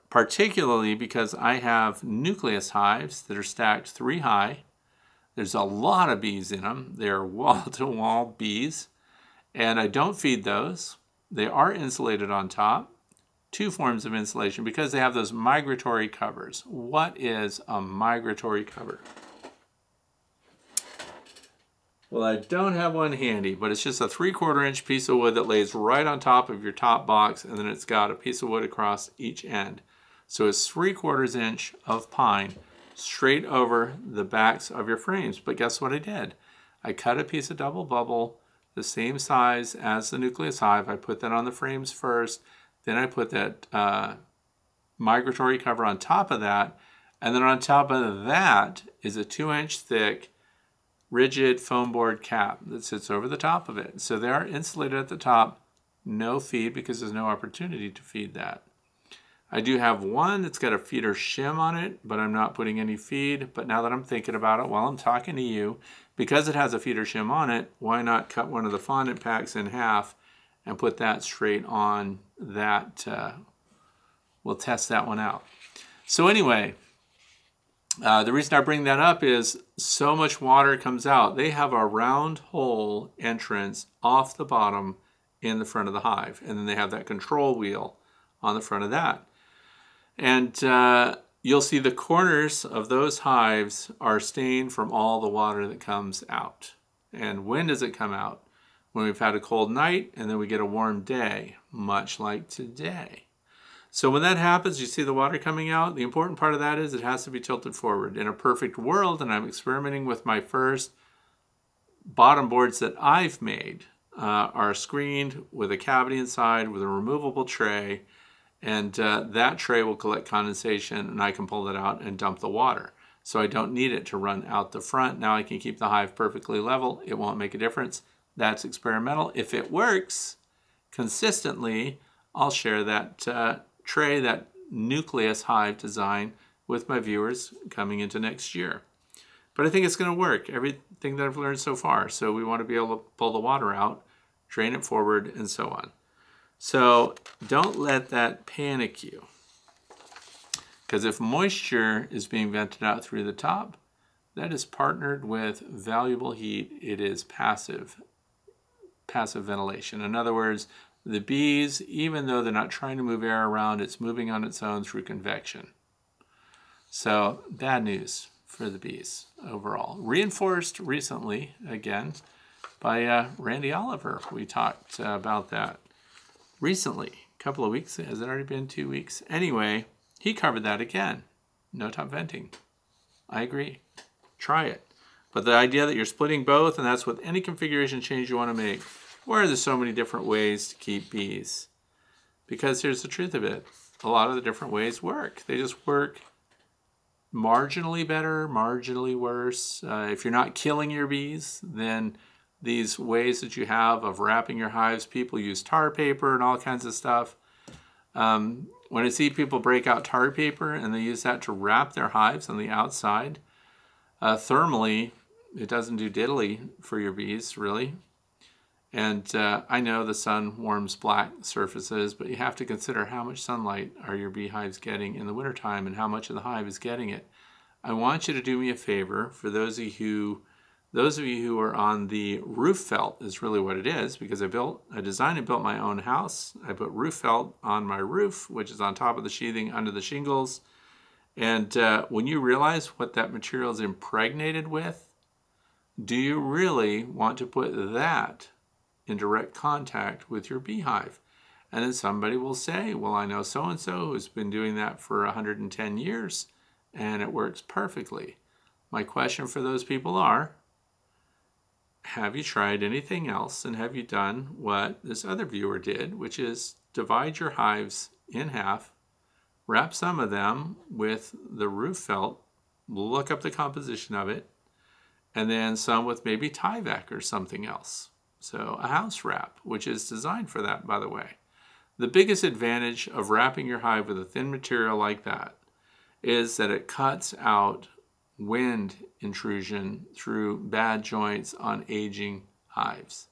A: particularly because I have nucleus hives that are stacked 3 high. There's a lot of bees in them. They're wall-to-wall bees, and I don't feed those. They are insulated on top. 2 forms of insulation because they have those migratory covers. What is a migratory cover? Well, I don't have one handy, but it's just a 3/4 inch piece of wood that lays right on top of your top box, and then it's got a piece of wood across each end. So it's 3/4 inch of pine straight over the backs of your frames. But guess what I did? I cut a piece of double bubble the same size as the nucleus hive. I put that on the frames first, then I put that migratory cover on top of that, and then on top of that is a 2-inch thick rigid foam board cap that sits over the top of it. So they are insulated at the top, no feed because there's no opportunity to feed that. I do have one that's got a feeder shim on it, but I'm not putting any feed. But now that I'm thinking about it while I'm talking to you, because it has a feeder shim on it, why not cut one of the fondant packs in half and put that straight on that? We'll test that one out. So anyway, the reason I bring that up is so much water comes out. They have a round hole entrance off the bottom in the front of the hive. And then they have that control wheel on the front of that. And you'll see the corners of those hives are stained from all the water that comes out. And when does it come out? When we've had a cold night and then we get a warm day, much like today. So when that happens, you see the water coming out. The important part of that is it has to be tilted forward. In a perfect world, and I'm experimenting with my first bottom boards that I've made, are screened with a cavity inside with a removable tray, and that tray will collect condensation, and I can pull that out and dump the water. So I don't need it to run out the front. Now I can keep the hive perfectly level. It won't make a difference. That's experimental. If it works consistently, I'll share that tray, that nucleus hive design with my viewers coming into next year. But I think it's going to work, everything that I've learned so far. So we want to be able to pull the water out, drain it forward, and so on. So don't let that panic you. Because if moisture is being vented out through the top, that is partnered with valuable heat. It is passive ventilation. In other words, the bees, even though they're not trying to move air around, it's moving on its own through convection. So bad news for the bees overall. Reinforced recently, again, by Randy Oliver. We talked about that recently, a couple of weeks. Has it already been 2 weeks? Anyway, he covered that again. No top venting. I agree. Try it. But the idea that you're splitting both, and that's with any configuration change you want to make. Why are there so many different ways to keep bees? Because here's the truth of it. A lot of the different ways work. They just work marginally better, marginally worse. If you're not killing your bees, then these ways that you have of wrapping your hives, people use tar paper and all kinds of stuff. When I see people break out tar paper and they use that to wrap their hives on the outside, thermally, it doesn't do diddly for your bees, really. And I know the sun warms black surfaces, but you have to consider how much sunlight are your beehives getting in the wintertime and how much of the hive is getting it. I want you to do me a favor. For those of you who are on the roof felt is really what it is, because I designed and built my own house. I put roof felt on my roof, which is on top of the sheathing under the shingles. And when you realize what that material is impregnated with, do you really want to put that in direct contact with your beehive? And then somebody will say, well, I know so-and-so who's been doing that for 110 years and it works perfectly. My question for those people are, have you tried anything else, and have you done what this other viewer did, which is divide your hives in half, wrap some of them with the roof felt, look up the composition of it, and then some with maybe Tyvek or something else. So a house wrap, which is designed for that, by the way. The biggest advantage of wrapping your hive with a thin material like that is that it cuts out wind intrusion through bad joints on aging hives.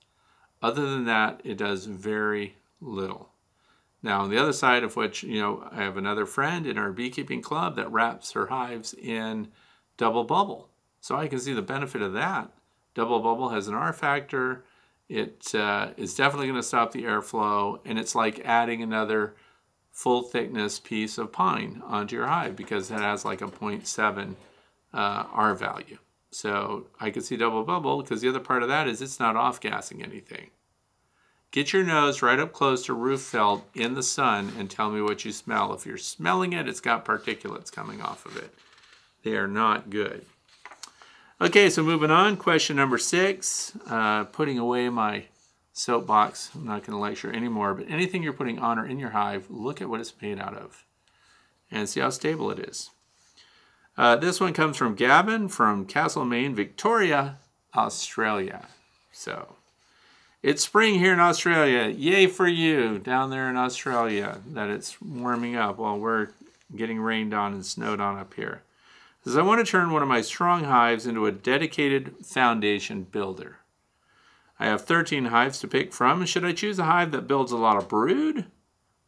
A: Other than that, it does very little. Now, on the other side of which, I have another friend in our beekeeping club that wraps her hives in double bubble. So I can see the benefit of that. Double bubble has an R factor. It is definitely going to stop the airflow, and it's like adding another full thickness piece of pine onto your hive because it has like a 0.7 R value. So I could see double bubble because the other part of that is it's not off-gassing anything. Get your nose right up close to roof felt in the sun and tell me what you smell. If you're smelling it, it's got particulates coming off of it. They are not good. Okay, so moving on, question number 6. Putting away my soapbox. I'm not going to lecture anymore, but anything you're putting on or in your hive, look at what it's made out of and see how stable it is. This one comes from Gavin from Castlemaine, Victoria, Australia. So, it's spring here in Australia. Yay for you down there in Australia that it's warming up while we're getting rained on and snowed on up here. Says, I want to turn one of my strong hives into a dedicated foundation builder. I have 13 hives to pick from. Should I choose a hive that builds a lot of brood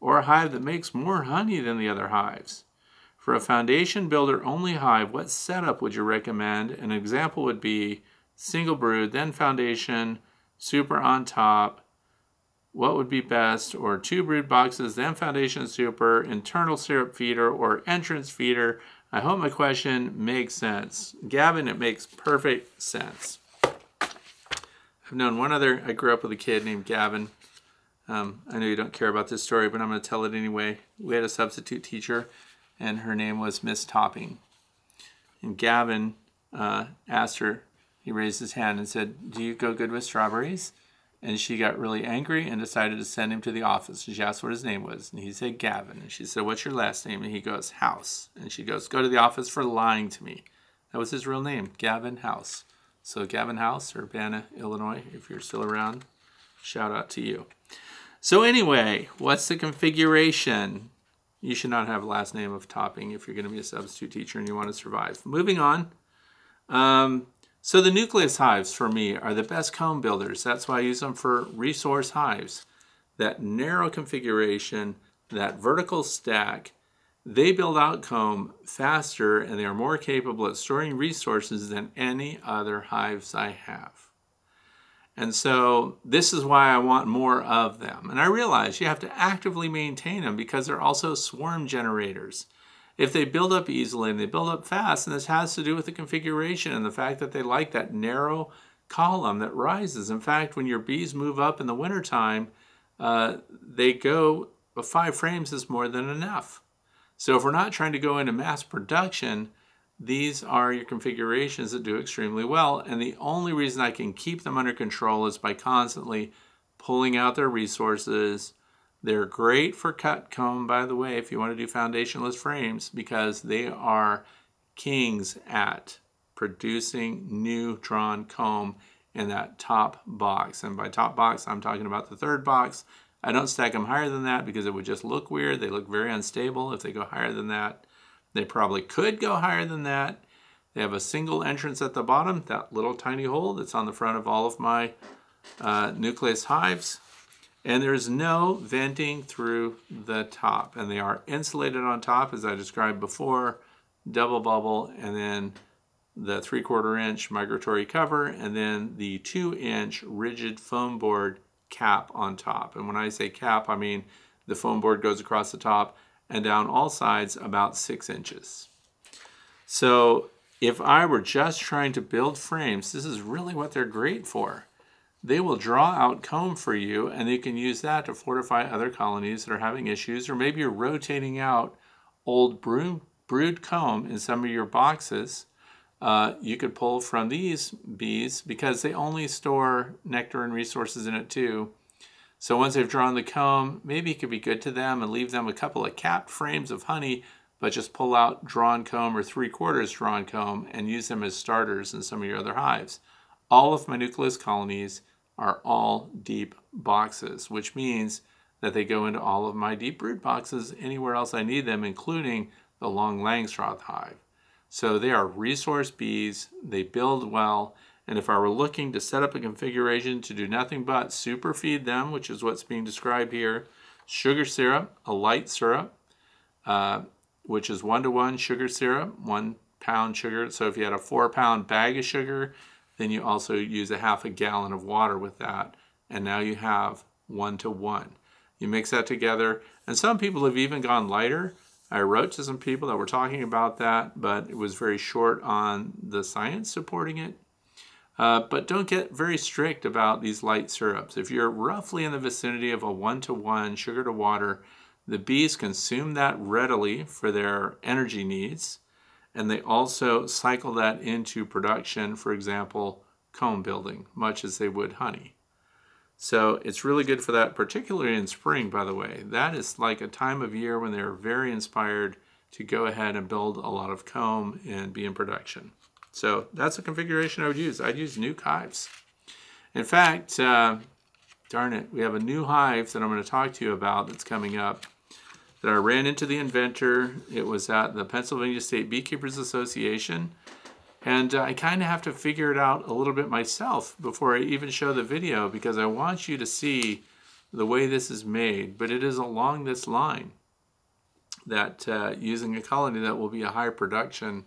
A: or a hive that makes more honey than the other hives? For a foundation builder only hive, what setup would you recommend? An example would be single brood, then foundation, super on top. What would be best? Or 2 brood boxes, then foundation super, internal syrup feeder, or entrance feeder. I hope my question makes sense. Gavin, it makes perfect sense. I've known I grew up with a kid named Gavin. I know you don't care about this story, but I'm going to tell it anyway. We had a substitute teacher, and her name was Miss Topping. And Gavin asked her, he raised his hand and said, do you go good with strawberries? And she got really angry and decided to send him to the office. She asked what his name was, and he said Gavin. And she said, what's your last name? And he goes, House. And she goes, go to the office for lying to me. That was his real name, Gavin House. So Gavin House, Urbana, Illinois, if you're still around, shout out to you. So anyway, what's the configuration? You should not have a last name of Topping if you're going to be a substitute teacher and you want to survive. Moving on. So the nucleus hives for me are the best comb builders. That's why I use them for resource hives. That narrow configuration, that vertical stack, they build out comb faster and they are more capable at storing resources than any other hives I have. And so this is why I want more of them. And I realize you have to actively maintain them because they're also swarm generators. If they build up easily and they build up fast, and this has to do with the configuration and the fact that they like that narrow column that rises. In fact, when your bees move up in the wintertime, they go, 5 frames is more than enough. So if we're not trying to go into mass production, these are your configurations that do extremely well. And the only reason I can keep them under control is by constantly pulling out their resources. They're great for cut comb, by the way, if you want to do foundationless frames, because they are kings at producing new drawn comb in that top box. And by top box, I'm talking about the third box. I don't stack them higher than that because it would just look weird. They look very unstable if they go higher than that. They probably could go higher than that. They have a single entrance at the bottom, that little tiny hole that's on the front of all of my nucleus hives. And there's no venting through the top. And they are insulated on top, as I described before, double bubble, and then the 3/4 inch migratory cover, and then the 2-inch rigid foam board cap on top. And when I say cap, I mean the foam board goes across the top and down all sides about 6 inches. So if I were just trying to build frames, this is really what they're great for. They will draw out comb for you, and you can use that to fortify other colonies that are having issues, or maybe you're rotating out old brood comb in some of your boxes. You could pull from these bees because they only store nectar and resources in it too. So once they've drawn the comb, maybe it could be good to them and leave them a couple of capped frames of honey, but just pull out drawn comb or 3/4 drawn comb and use them as starters in some of your other hives. All of my nucleus colonies are all deep boxes, which means that they go into all of my deep brood boxes anywhere else I need them, including the long Langstroth hive. So they are resource bees, they build well, and if I were looking to set up a configuration to do nothing but super feed them, which is what's being described here, sugar syrup, a light syrup, which is 1-to-1 sugar syrup, 1 pound sugar. So if you had a 4-pound bag of sugar, then you also use a half a gallon of water with that, and now you have 1-to-1. You mix that together, and some people have even gone lighter. I wrote to some people that were talking about that, but it was very short on the science supporting it. But don't get very strict about these light syrups. If you're roughly in the vicinity of a 1-to-1 sugar to water, the bees consume that readily for their energy needs, and they also cycle that into production, for example, comb building, much as they would honey. So it's really good for that, particularly in spring, by the way. That is like a time of year when they're very inspired to go ahead and build a lot of comb and be in production. So that's a configuration I would use. I'd use nuke hives. In fact, darn it, we have a new hive that I'm going to talk to you about that's coming up that I ran into the inventor. It was at the Pennsylvania State Beekeepers Association. And I kind of have to figure it out a little bit myself before I even show the video, because I want you to see the way this is made. But it is along this line that using a colony that will be a high production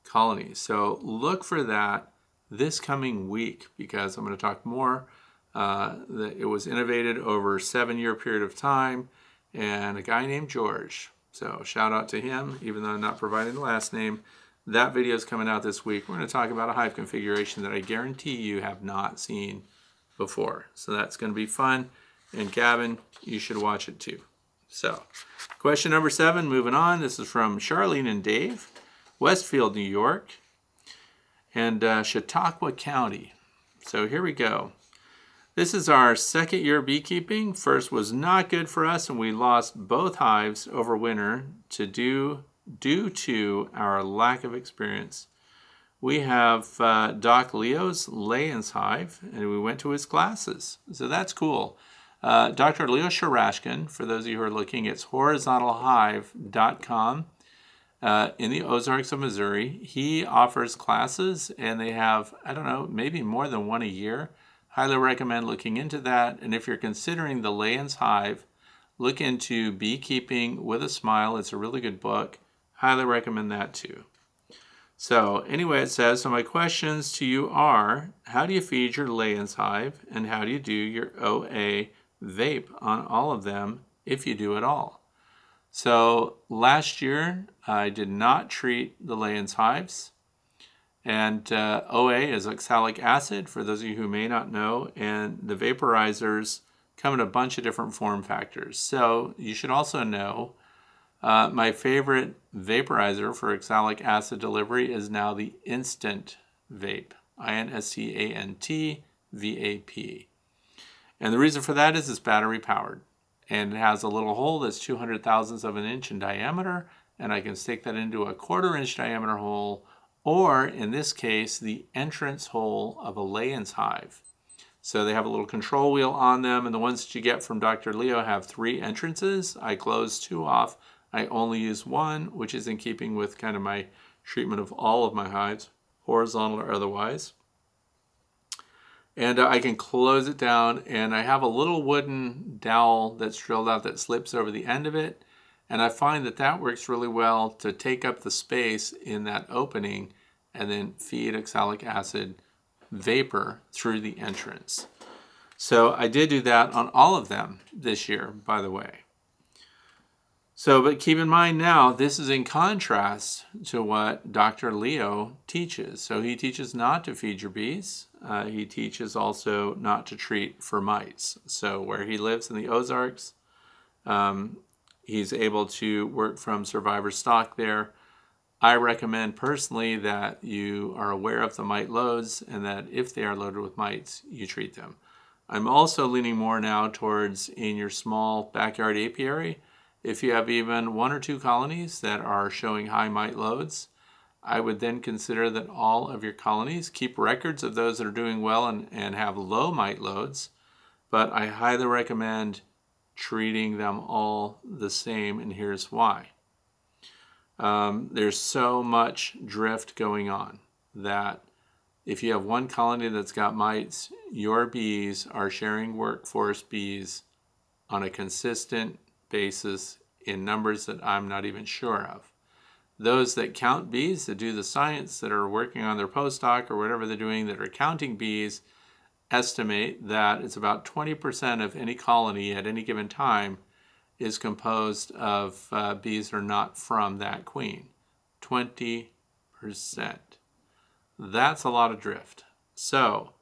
A: colony. So look for that this coming week, because I'm going to talk more. It was innovated over a 7-year period of time, and a guy named George. So shout out to him, even though I'm not providing the last name. That video is coming out this week. We're going to talk about a hive configuration that I guarantee you have not seen before. So that's going to be fun. And Gavin, you should watch it too. So question number 7, moving on. This is from Charlene and Dave, Westfield, New York, and Chautauqua County. So here we go. This is our 2nd year beekeeping. First was not good for us, and we lost both hives over winter due to our lack of experience. We have Doc Leo's Layens hive, and we went to his classes. So that's cool. Dr. Leo Sharashkin, for those of you who are looking, it's horizontalhive.com in the Ozarks of Missouri. He offers classes, and they have, I don't know, maybe more than one a year. Highly recommend looking into that. And if you're considering the Layens hive, look into Beekeeping with a Smile. It's a really good book. Highly recommend that too. So anyway, it says, so my questions to you are, how do you feed your Layens hive, and how do you do your OA vape on all of them, if you do at all? So last year, I did not treat the Layens hives. And OA is oxalic acid, for those of you who may not know, and the vaporizers come in a bunch of different form factors. So you should also know My favorite vaporizer for oxalic acid delivery is now the Instant Vape, INSTANT-VAP. And the reason for that is it's battery powered. And it has a little hole that's 200 thousandths of an inch in diameter, and I can stick that into a 1/4 inch diameter hole, or in this case, the entrance hole of a Layens hive. So they have a little control wheel on them, and the ones that you get from Dr. Leo have 3 entrances. I close 2 off. I only use 1, which is in keeping with kind of my treatment of all of my hives, horizontal or otherwise. And I can close it down, and I have a little wooden dowel that's drilled out that slips over the end of it. And I find that that works really well to take up the space in that opening and then feed oxalic acid vapor through the entrance. So I did do that on all of them this year, by the way. So, but keep in mind now, this is in contrast to what Dr. Leo teaches. So he teaches not to feed your bees. He teaches also not to treat for mites. So where he lives in the Ozarks, he's able to work from survivor stock there. I recommend personally that you are aware of the mite loads, and that if they are loaded with mites, you treat them. I'm also leaning more now towards in your small backyard apiary. If you have even 1 or 2 colonies that are showing high mite loads, I would then consider that all of your colonies keep records of those that are doing well and have low mite loads, but I highly recommend treating them all the same, and here's why. There's so much drift going on that if you have one colony that's got mites, your bees are sharing workforce bees on a consistent basis in numbers that I'm not even sure of. Those that count bees, that do the science, that are working on their postdoc or whatever they're doing, that are counting bees, estimate that it's about 20% of any colony at any given time is composed of bees that are not from that queen. 20%. That's a lot of drift. So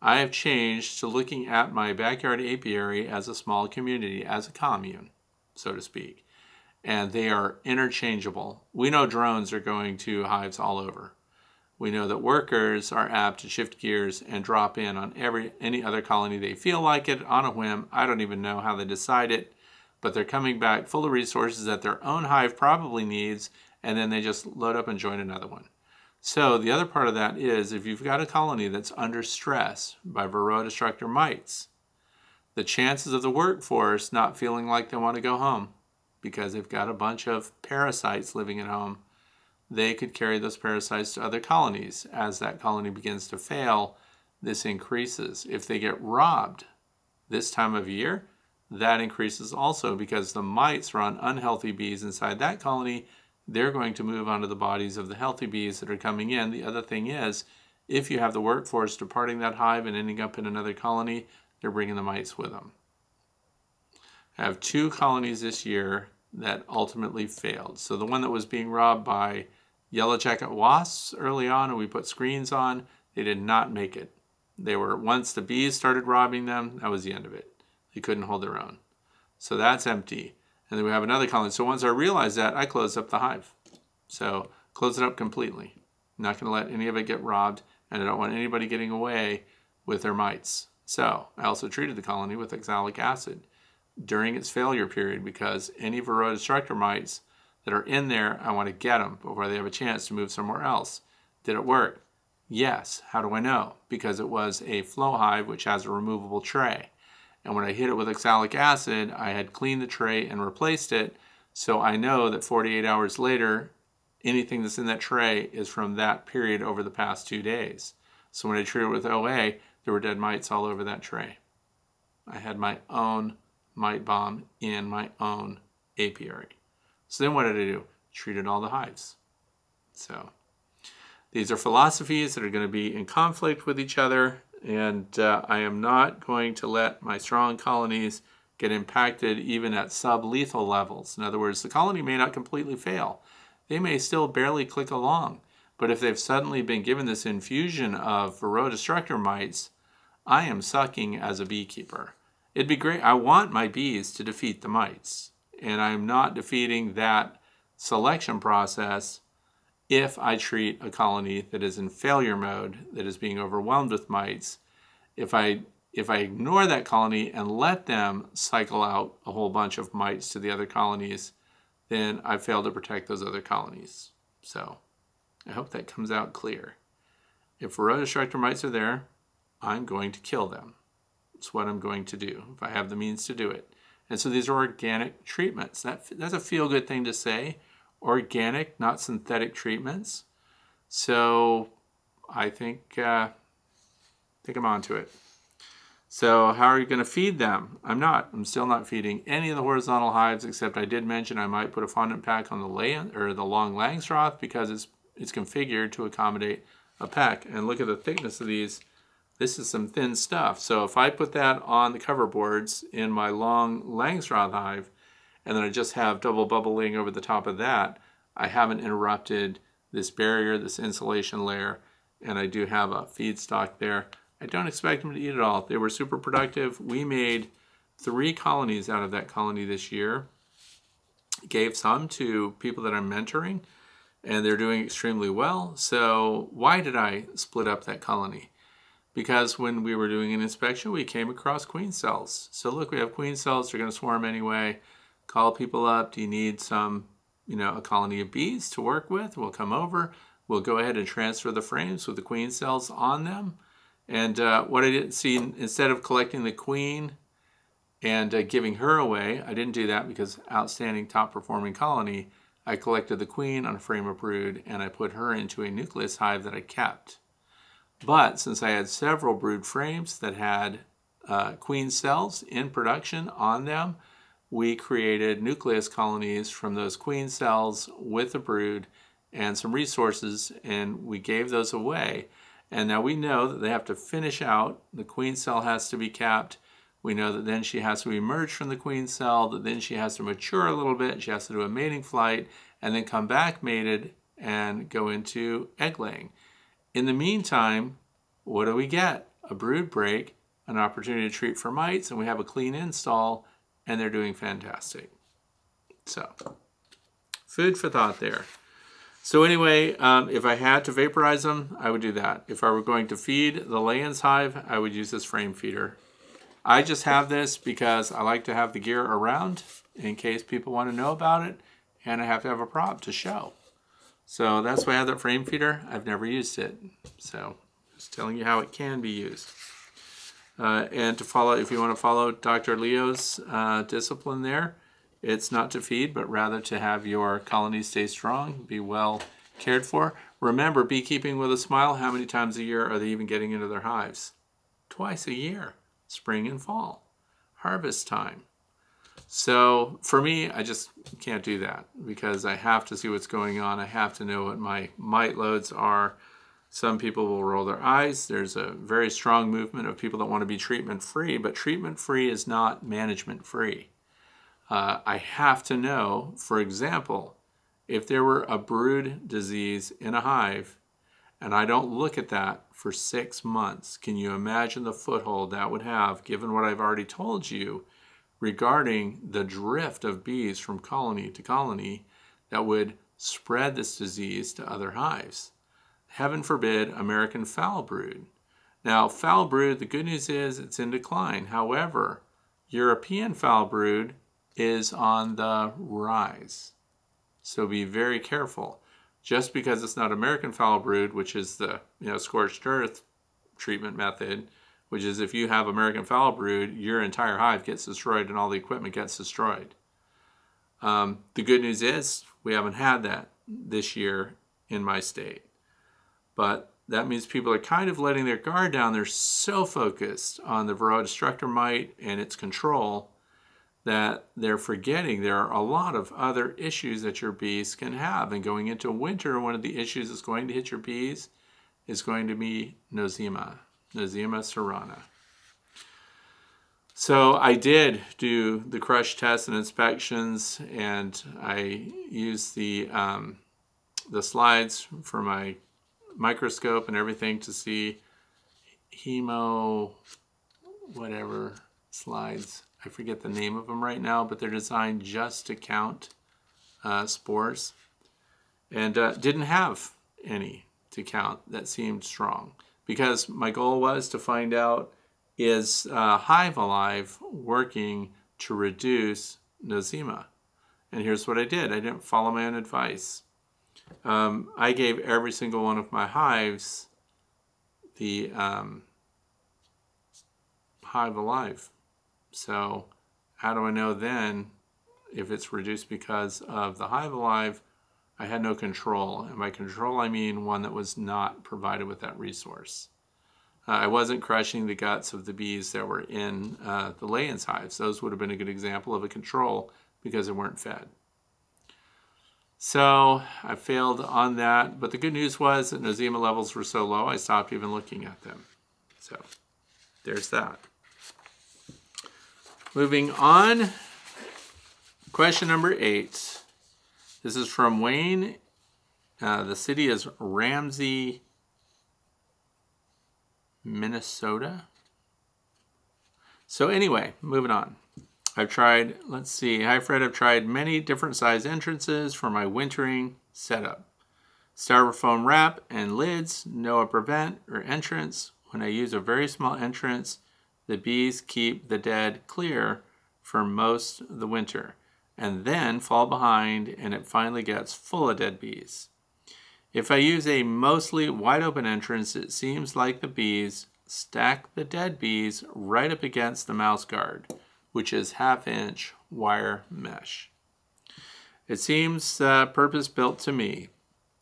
A: I have changed to looking at my backyard apiary as a small community, as a commune, so to speak. And they are interchangeable. We know drones are going to hives all over. We know that workers are apt to shift gears and drop in on any other colony they feel like it on a whim. I don't even know how they decide it, but they're coming back full of resources that their own hive probably needs, and then they just load up and join another one. So the other part of that is if you've got a colony that's under stress by Varroa destructor mites, the chances of the workforce not feeling like they want to go home because they've got a bunch of parasites living at home, they could carry those parasites to other colonies. As that colony begins to fail, this increases. If they get robbed this time of year, that increases also because the mites are on unhealthy bees inside that colony. They're going to move onto the bodies of the healthy bees that are coming in. The other thing is, if you have the workforce departing that hive and ending up in another colony, they're bringing the mites with them. I have 2 colonies this year that ultimately failed. So the one that was being robbed by yellow jacket wasps early on, and we put screens on, they did not make it. They were, once the bees started robbing them, that was the end of it. They couldn't hold their own. So that's empty. And then we have another colony. So once I realized that, I closed up the hive. So close it up completely. I'm not going to let any of it get robbed, and I don't want anybody getting away with their mites. So I also treated the colony with oxalic acid during its failure period, because any Varroa destructor mites that are in there, I want to get them before they have a chance to move somewhere else. Did it work? Yes. How do I know? Because it was a flow hive which has a removable tray. And when I hit it with oxalic acid, I had cleaned the tray and replaced it, so I know that 48 hours later, anything that's in that tray is from that period over the past 2 days. So when I treated it with OA, there were dead mites all over that tray. I had my own mite bomb in my own apiary. So then what did I do? Treated all the hives. So these are philosophies that are going to be in conflict with each other, and I am not going to let my strong colonies get impacted even at sublethal levels. In other words, the colony may not completely fail. They may still barely click along, but if they've suddenly been given this infusion of Varroa destructor mites, I am sucking as a beekeeper. It'd be great. I want my bees to defeat the mites. and I'm not defeating that selection process if I treat a colony that is in failure mode, that is being overwhelmed with mites. If I ignore that colony and let them cycle out a whole bunch of mites to the other colonies, then I fail to protect those other colonies. So I hope that comes out clear. If Varroa destructor mites are there, I'm going to kill them. It's what I'm going to do if I have the means to do it. And so these are organic treatments. That's a feel-good thing to say. Organic, not synthetic treatments. So I think I'm on to it. So how are you going to feed them? I'm still not feeding any of the horizontal hives, except I did mention I might put a fondant pack on the long Langstroth because it's configured to accommodate a peck. And look at the thickness of these. This is some thin stuff. So if I put that on the cover boards in my long Langstroth hive, and then I just have double bubbling over the top of that, I haven't interrupted this barrier, this insulation layer, and I do have a feed stock there. I don't expect them to eat it all. They were super productive. We made 3 colonies out of that colony this year. Gave some to people that I'm mentoring, and they're doing extremely well. So why did I split up that colony? Because when we were doing an inspection, we came across queen cells. So look, we have queen cells. They're going to swarm anyway. Call people up. Do you need some, a colony of bees to work with? We'll come over. We'll go ahead and transfer the frames with the queen cells on them. And what I didn't see, instead of collecting the queen and giving her away, I didn't do that because outstanding top performing colony. I collected the queen on a frame of brood and I put her into a nucleus hive that I kept. But since I had several brood frames that had queen cells in production on them, we created nucleus colonies from those queen cells with a brood and some resources, and we gave those away. And now we know that they have to finish out. The queen cell has to be capped. We know that then she has to emerge from the queen cell, that then she has to mature a little bit. She has to do a mating flight and then come back mated and go into egg laying. In the meantime, what do we get? A brood break, an opportunity to treat for mites, and we have a clean install, and they're doing fantastic. So, food for thought there. So anyway, if I had to vaporize them, I would do that. If I were going to feed the Layens hive, I would use this frame feeder. I just have this because I like to have the gear around in case people want to know about it, and I have to have a prop to show. So that's why I have that frame feeder. I've never used it. So just telling you how it can be used. And to follow, if you want to follow Dr. Leo's discipline there, it's not to feed, but rather to have your colonies stay strong, be well cared for. Remember, beekeeping with a smile, how many times a year are they even getting into their hives? Twice a year, spring and fall, harvest time. So for me, I just can't do that because I have to see what's going on. I have to know what my mite loads are. Some people will roll their eyes. There's a very strong movement of people that want to be treatment-free, but treatment-free is not management-free. I have to know, for example, if there were a brood disease in a hive and I don't look at that for 6 months, can you imagine the foothold that would have, given what I've already told you regarding the drift of bees from colony to colony that would spread this disease to other hives? Heaven forbid, American foul brood. Now, foul brood, the good news is it's in decline. However, European foul brood is on the rise. So be very careful. Just because it's not American foul brood, which is the scorched earth treatment method, which is if you have American foul brood, your entire hive gets destroyed and all the equipment gets destroyed. The good news is we haven't had that this year in my state. But that means people are kind of letting their guard down. They're so focused on the Varroa destructor mite and its control that they're forgetting there are a lot of other issues that your bees can have. And going into winter, one of the issues that's going to hit your bees is going to be Nosema cerana. So I did do the crush tests and inspections, and I used the slides for my microscope and everything to see whatever slides. I forget the name of them right now, but they're designed just to count spores. And didn't have any to count that seemed strong. Because my goal was to find out, is Hive Alive working to reduce nosema? And here's what I did. I didn't follow my own advice. I gave every single one of my hives the Hive Alive. So how do I know then if it's reduced because of the Hive Alive? I had no control. And by control, I mean one that was not provided with that resource. I wasn't crushing the guts of the bees that were in the lay-ins hives. Those would have been a good example of a control because they weren't fed. So I failed on that, but the good news was that nosema levels were so low, I stopped even looking at them. So there's that. Moving on, question number 8. This is from Wayne. The city is Ramsey, Minnesota. So anyway, moving on. I've tried, let's see, hi Fred, I've tried many different size entrances for my wintering setup. Styrofoam wrap and lids, no upper vent or entrance. When I use a very small entrance, the bees keep the dead clear for most of the winter and then fall behind and it finally gets full of dead bees. If I use a mostly wide open entrance, it seems like the bees stack the dead bees right up against the mouse guard, which is 1/2-inch wire mesh. It seems purpose-built to me.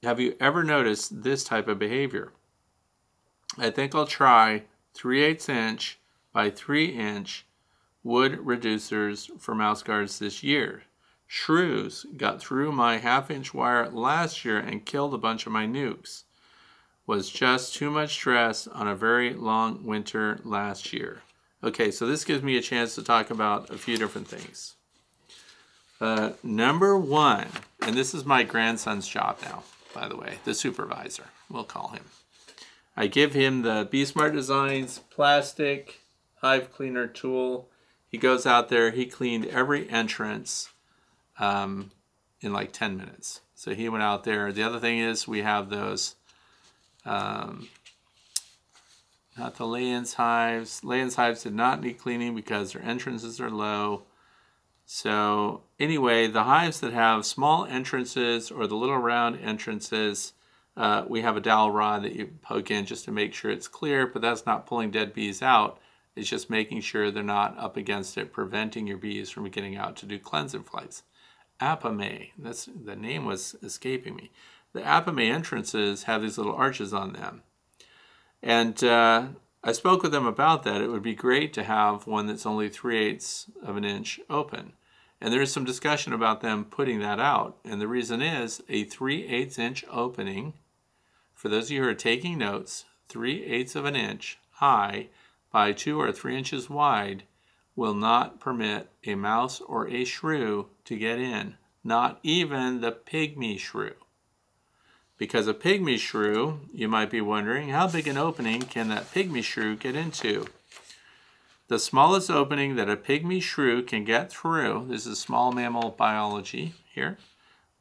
A: Have you ever noticed this type of behavior? I think I'll try 3/8 inch by 3-inch wood reducers for mouse guards this year. Shrews got through my 1/2-inch wire last year and killed a bunch of my nukes. Was just too much stress on a very long winter last year. Okay, so this gives me a chance to talk about a few different things. Number 1, and this is my grandson's job now, by the way, the supervisor, we'll call him. I give him the Bee Smart Designs plastic hive cleaner tool. He goes out there, he cleaned every entrance in like 10 minutes. So he went out there. The other thing is we have those, not the lay-ins hives. Lay-ins hives did not need cleaning because their entrances are low. So anyway, the hives that have small entrances or the little round entrances, we have a dowel rod that you poke in just to make sure it's clear, but that's not pulling dead bees out. It's just making sure they're not up against it, preventing your bees from getting out to do cleansing flights. Apimaye, that's, the name was escaping me. The Apimaye entrances have these little arches on them. And I spoke with them about that. It would be great to have one that's only 3/8 of an inch open. And there is some discussion about them putting that out. And the reason is a 3/8 inch opening, for those of you who are taking notes, 3/8 of an inch high by 2 or 3 inches wide will not permit a mouse or a shrew to get in, not even the pygmy shrew. Because a pygmy shrew, you might be wondering, how big an opening can that pygmy shrew get into? The smallest opening that a pygmy shrew can get through, this is small mammal biology here,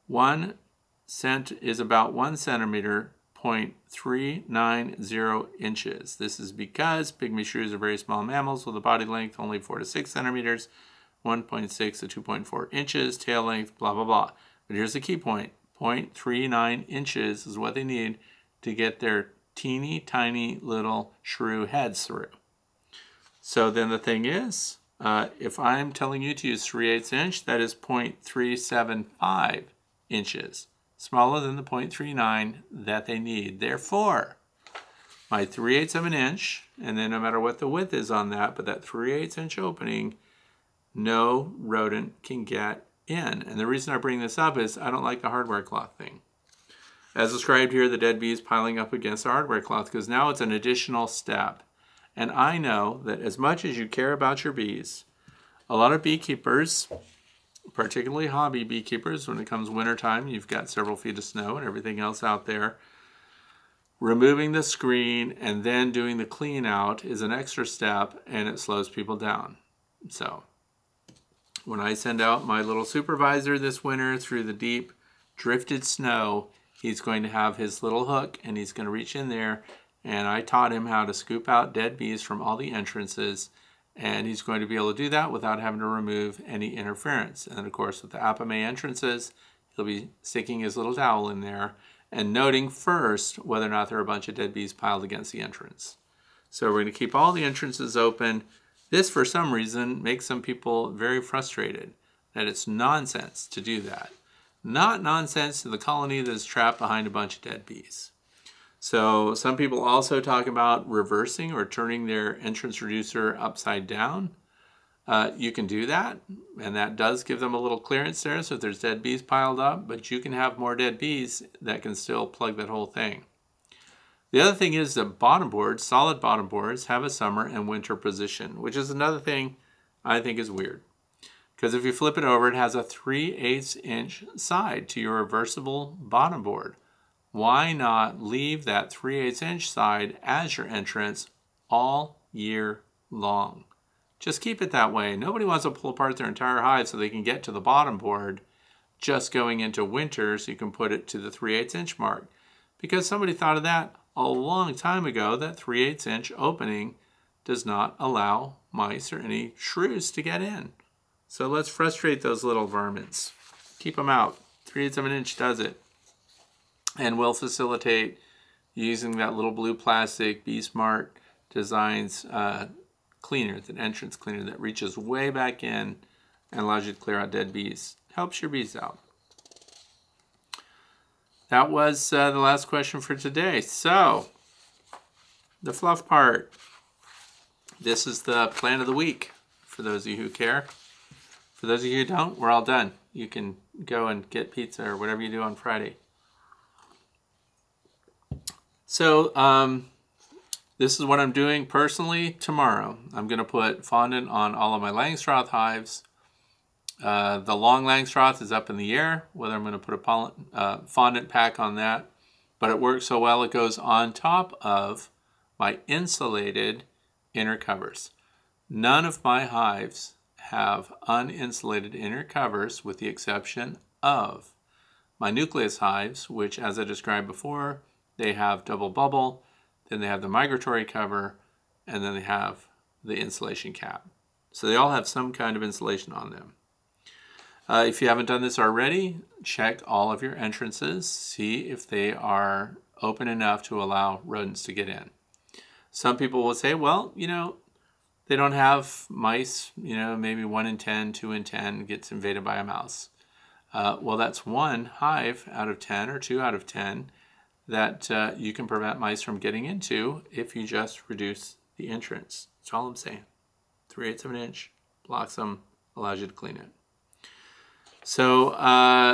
A: is about 1 centimeter, 0.390 inches. This is because pygmy shrews are very small mammals with a body length only 4 to 6 centimeters, 1.6 to 2.4 inches, tail length, blah, blah, blah. But here's the key point. 0.39 inches is what they need to get their teeny tiny little shrew heads through. So then the thing is, if I'm telling you to use 3/8 inch, that is 0.375 inches, smaller than the 0.39 that they need. Therefore, my 3/8 of an inch, and then no matter what the width is on that, but that 3/8 inch opening, no rodent can get in. And the reason I bring this up is I don't like the hardware cloth thing. As described here, the dead bees piling up against the hardware cloth, because now it's an additional step. And I know that as much as you care about your bees, a lot of beekeepers, particularly hobby beekeepers, when it comes wintertime, you've got several feet of snow and everything else out there, removing the screen and then doing the clean out is an extra step and it slows people down. So When I send out my little supervisor this winter through the deep drifted snow, he's going to have his little hook and he's going to reach in there, and I taught him how to scoop out dead bees from all the entrances, and he's going to be able to do that without having to remove any interference. And then of course with the Apimaye entrances, he'll be sticking his little towel in there and noting first whether or not there are a bunch of dead bees piled against the entrance. So we're going to keep all the entrances open. This, for some reason, makes some people very frustrated, that it's nonsense to do that. Not nonsense to the colony that is trapped behind a bunch of dead bees. So some people also talk about reversing or turning their entrance reducer upside down. You can do that, and that does give them a little clearance there, so if there's dead bees piled up, but you can have more dead bees that can still plug that whole thing. The other thing is that bottom boards, solid bottom boards, have a summer and winter position, which is another thing I think is weird. Because if you flip it over, it has a 3/8 inch side to your reversible bottom board. Why not leave that 3/8 inch side as your entrance all year long? Just keep it that way. Nobody wants to pull apart their entire hive so they can get to the bottom board just going into winter so you can put it to the 3/8 inch mark. Because somebody thought of that a long time ago, that 3/8 inch opening does not allow mice or any shrews to get in. So let's frustrate those little varmints. Keep them out. 3/8 of an inch does it. And will facilitate using that little blue plastic BeeSmart Designs cleaner, that entrance cleaner that reaches way back in and allows you to clear out dead bees. Helps your bees out. That was the last question for today. So, the fluff part. This is the plan of the week, for those of you who care. For those of you who don't, we're all done. You can go and get pizza or whatever you do on Friday. So, this is what I'm doing personally tomorrow. I'm going to put fondant on all of my Langstroth hives. The long Langstroth is up in the air, whether I'm going to put a fondant pack on that. But it works so well, it goes on top of my insulated inner covers. None of my hives have uninsulated inner covers, with the exception of my nucleus hives, which, as I described before, they have double bubble, then they have the migratory cover, and then they have the insulation cap. So they all have some kind of insulation on them. If you haven't done this already, check all of your entrances. See if they are open enough to allow rodents to get in. Some people will say, well, you know, they don't have mice, you know, maybe 1 in 10, 2 in 10 gets invaded by a mouse. Well, that's 1 hive out of 10 or 2 out of 10 that you can prevent mice from getting into if you just reduce the entrance. That's all I'm saying. 3/8 of an inch, blocks them, allows you to clean it. So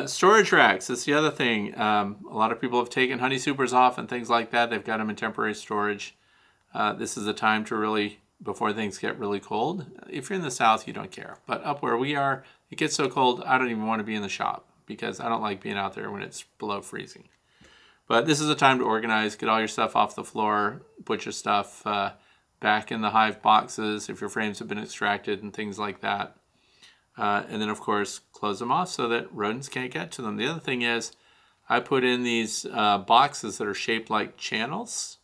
A: storage racks, that's the other thing. A lot of people have taken honey supers off and things like that. They've got them in temporary storage. This is the time to really, before things get really cold. If you're in the south, you don't care. But up where we are, it gets so cold, I don't even want to be in the shop because I don't like being out there when it's below freezing. But this is a time to organize, get all your stuff off the floor, put your stuff back in the hive boxes if your frames have been extracted and things like that. And then, of course, close them off so that rodents can't get to them. The other thing is I put in these boxes that are shaped like channels.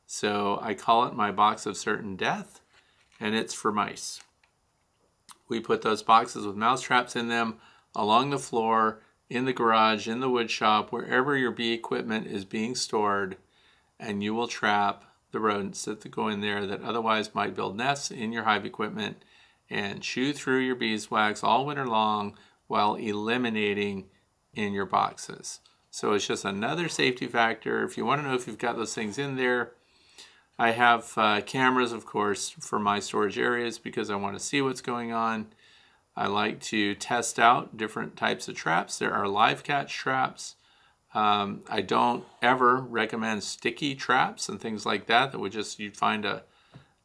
A: So I call it my box of certain death, and it's for mice. We put those boxes with mouse traps in them along the floor, in the garage, in the wood shop, wherever your bee equipment is being stored, and you will trap the rodents that go in there that otherwise might build nests in your hive equipment and chew through your beeswax all winter long while eliminating in your boxes. So it's just another safety factor. If you want to know if you've got those things in there, I have cameras, of course, for my storage areas because I want to see what's going on. I like to test out different types of traps. There are live catch traps. I don't ever recommend sticky traps and things like that that would just, you'd find an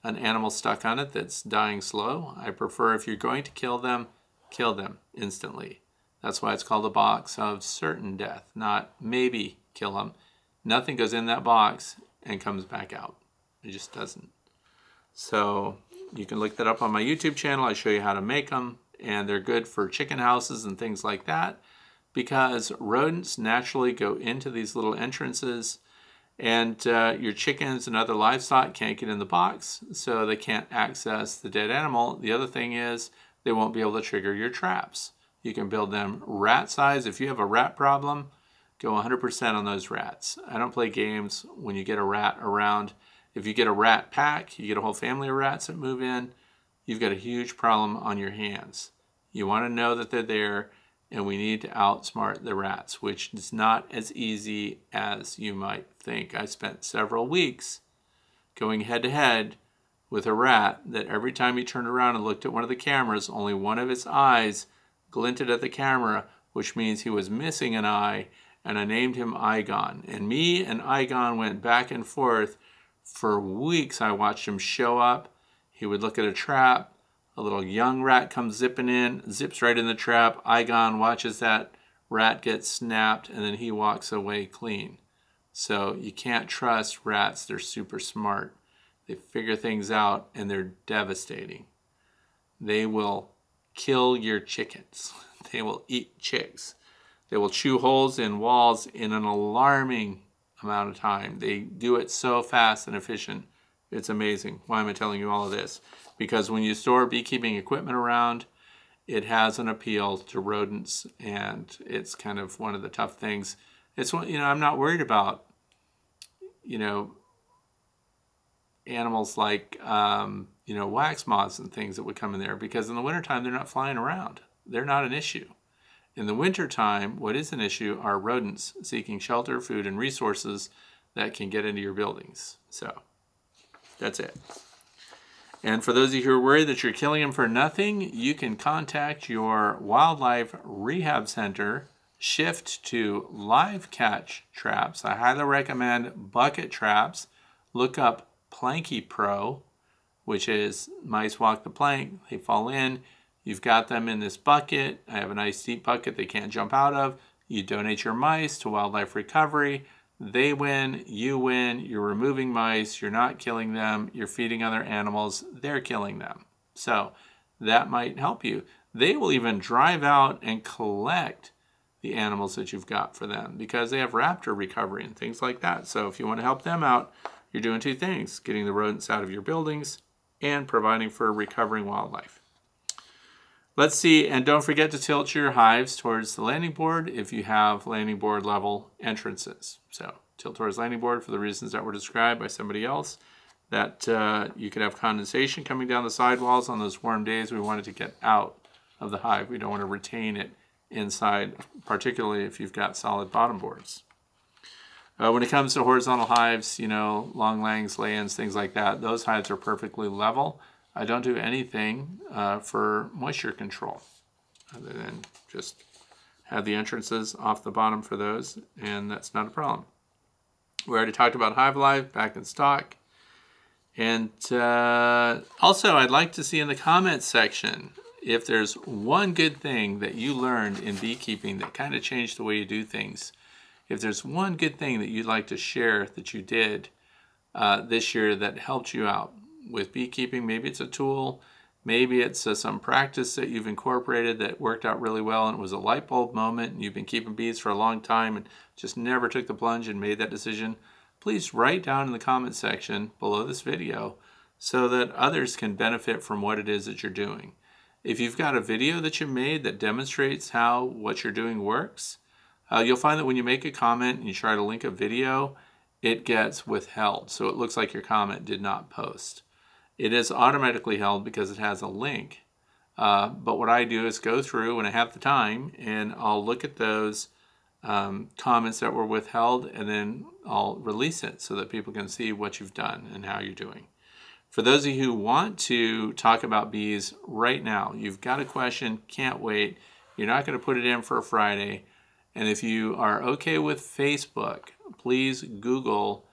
A: animal stuck on it that's dying slow. I prefer, if you're going to kill them instantly. That's why it's called a box of certain death, not maybe kill them. Nothing goes in that box and comes back out. It just doesn't. So you can look that up on my YouTube channel. I show you how to make them, and they're good for chicken houses and things like that, because rodents naturally go into these little entrances, and your chickens and other livestock can't get in the box, so they can't access the dead animal. The other thing is they won't be able to trigger your traps. You can build them rat size. If you have a rat problem, go 100% on those rats. I don't play games when you get a rat around. If you get a rat pack, you get a whole family of rats that move in, you've got a huge problem on your hands. You want to know that they're there, and we need to outsmart the rats, which is not as easy as you might think. I spent several weeks going head to head with a rat that every time he turned around and looked at one of the cameras, only one of its eyes glinted at the camera, which means he was missing an eye, and I named him Igon. And me and Igon went back and forth for weeks. I watched him show up. He would look at a trap. A little young rat comes zipping in, zips right in the trap. Igon watches that rat get snapped, and then he walks away clean. So you can't trust rats. They're super smart. They figure things out, and they're devastating. They will kill your chickens. They will eat chicks. They will chew holes in walls in an alarming amount of time. They do it so fast and efficient. It's amazing. Why am I telling you all of this? Because when you store beekeeping equipment around, it has an appeal to rodents, and it's kind of one of the tough things. It's, I'm not worried about, animals like, wax moths and things that would come in there, because in the wintertime, they're not flying around. They're not an issue. In the wintertime, what is an issue are rodents seeking shelter, food, and resources that can get into your buildings. So that's it. And for those of you who are worried that you're killing them for nothing, you can contact your wildlife rehab center, shift to live catch traps. I highly recommend bucket traps. Look up Planky Pro, which is mice walk the plank, they fall in. You've got them in this bucket. I have a nice deep bucket they can't jump out of. You donate your mice to Wildlife Recovery. They win, you win, you're removing mice, you're not killing them, you're feeding other animals, they're killing them. So that might help you. They will even drive out and collect the animals that you've got for them, because they have raptor recovery and things like that. So if you want to help them out, you're doing two things: getting the rodents out of your buildings and providing for recovering wildlife. Let's see, and don't forget to tilt your hives towards the landing board if you have landing board level entrances. So tilt towards landing board for the reasons that were described by somebody else, that you could have condensation coming down the sidewalls on those warm days. We want it to get out of the hive. We don't want to retain it inside, particularly if you've got solid bottom boards. When it comes to horizontal hives, long langs, lay-ins, things like that, those hives are perfectly level. I don't do anything for moisture control other than just have the entrances off the bottom for those, and that's not a problem. We already talked about Hive Live, back in stock. And also, I'd like to see in the comments section if there's one good thing that you learned in beekeeping that kind of changed the way you do things. If there's one good thing that you'd like to share that you did this year that helped you out with beekeeping, maybe it's a tool, maybe it's some practice that you've incorporated that worked out really well and it was a light bulb moment and you've been keeping bees for a long time and just never took the plunge and made that decision, please write down in the comment section below this video so that others can benefit from what it is that you're doing. If you've got a video that you made that demonstrates how what you're doing works, you'll find that when you make a comment and you try to link a video, it gets withheld. So it looks like your comment did not post. It is automatically held because it has a link. But what I do is go through when I have the time and I'll look at those comments that were withheld and then I'll release it so that people can see what you've done and how you're doing. For those of you who want to talk about bees right now, you've got a question, can't wait, you're not going to put it in for a Friday, and if you are okay with Facebook, please Google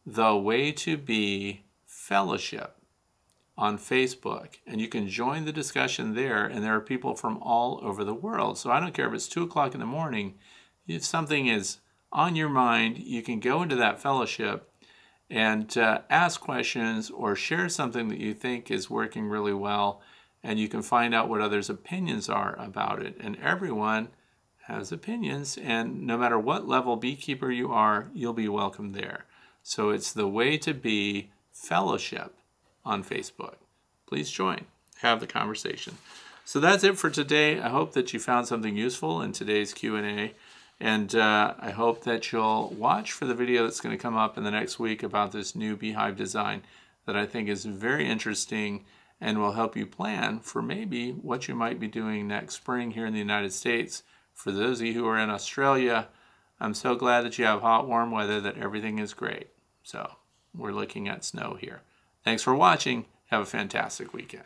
A: the Way to Bee Fellowship on Facebook, and you can join the discussion there, and there are people from all over the world. So I don't care if it's 2 o'clock in the morning, if something is on your mind, you can go into that fellowship and ask questions or share something that you think is working really well, and you can find out what others' opinions are about it. And everyone has opinions, and no matter what level beekeeper you are, you'll be welcome there. So it's the Way to Bee Fellowship on Facebook. Please join, have the conversation. So that's it for today. I hope that you found something useful in today's Q&A, and I hope that you'll watch for the video that's going to come up in the next week about this new beehive design that I think is very interesting and will help you plan for maybe what you might be doing next spring here in the United States. For those of you who are in Australia, I'm so glad that you have hot, warm weather, that everything is great. So we're looking at snow here. Thanks for watching. Have a fantastic weekend.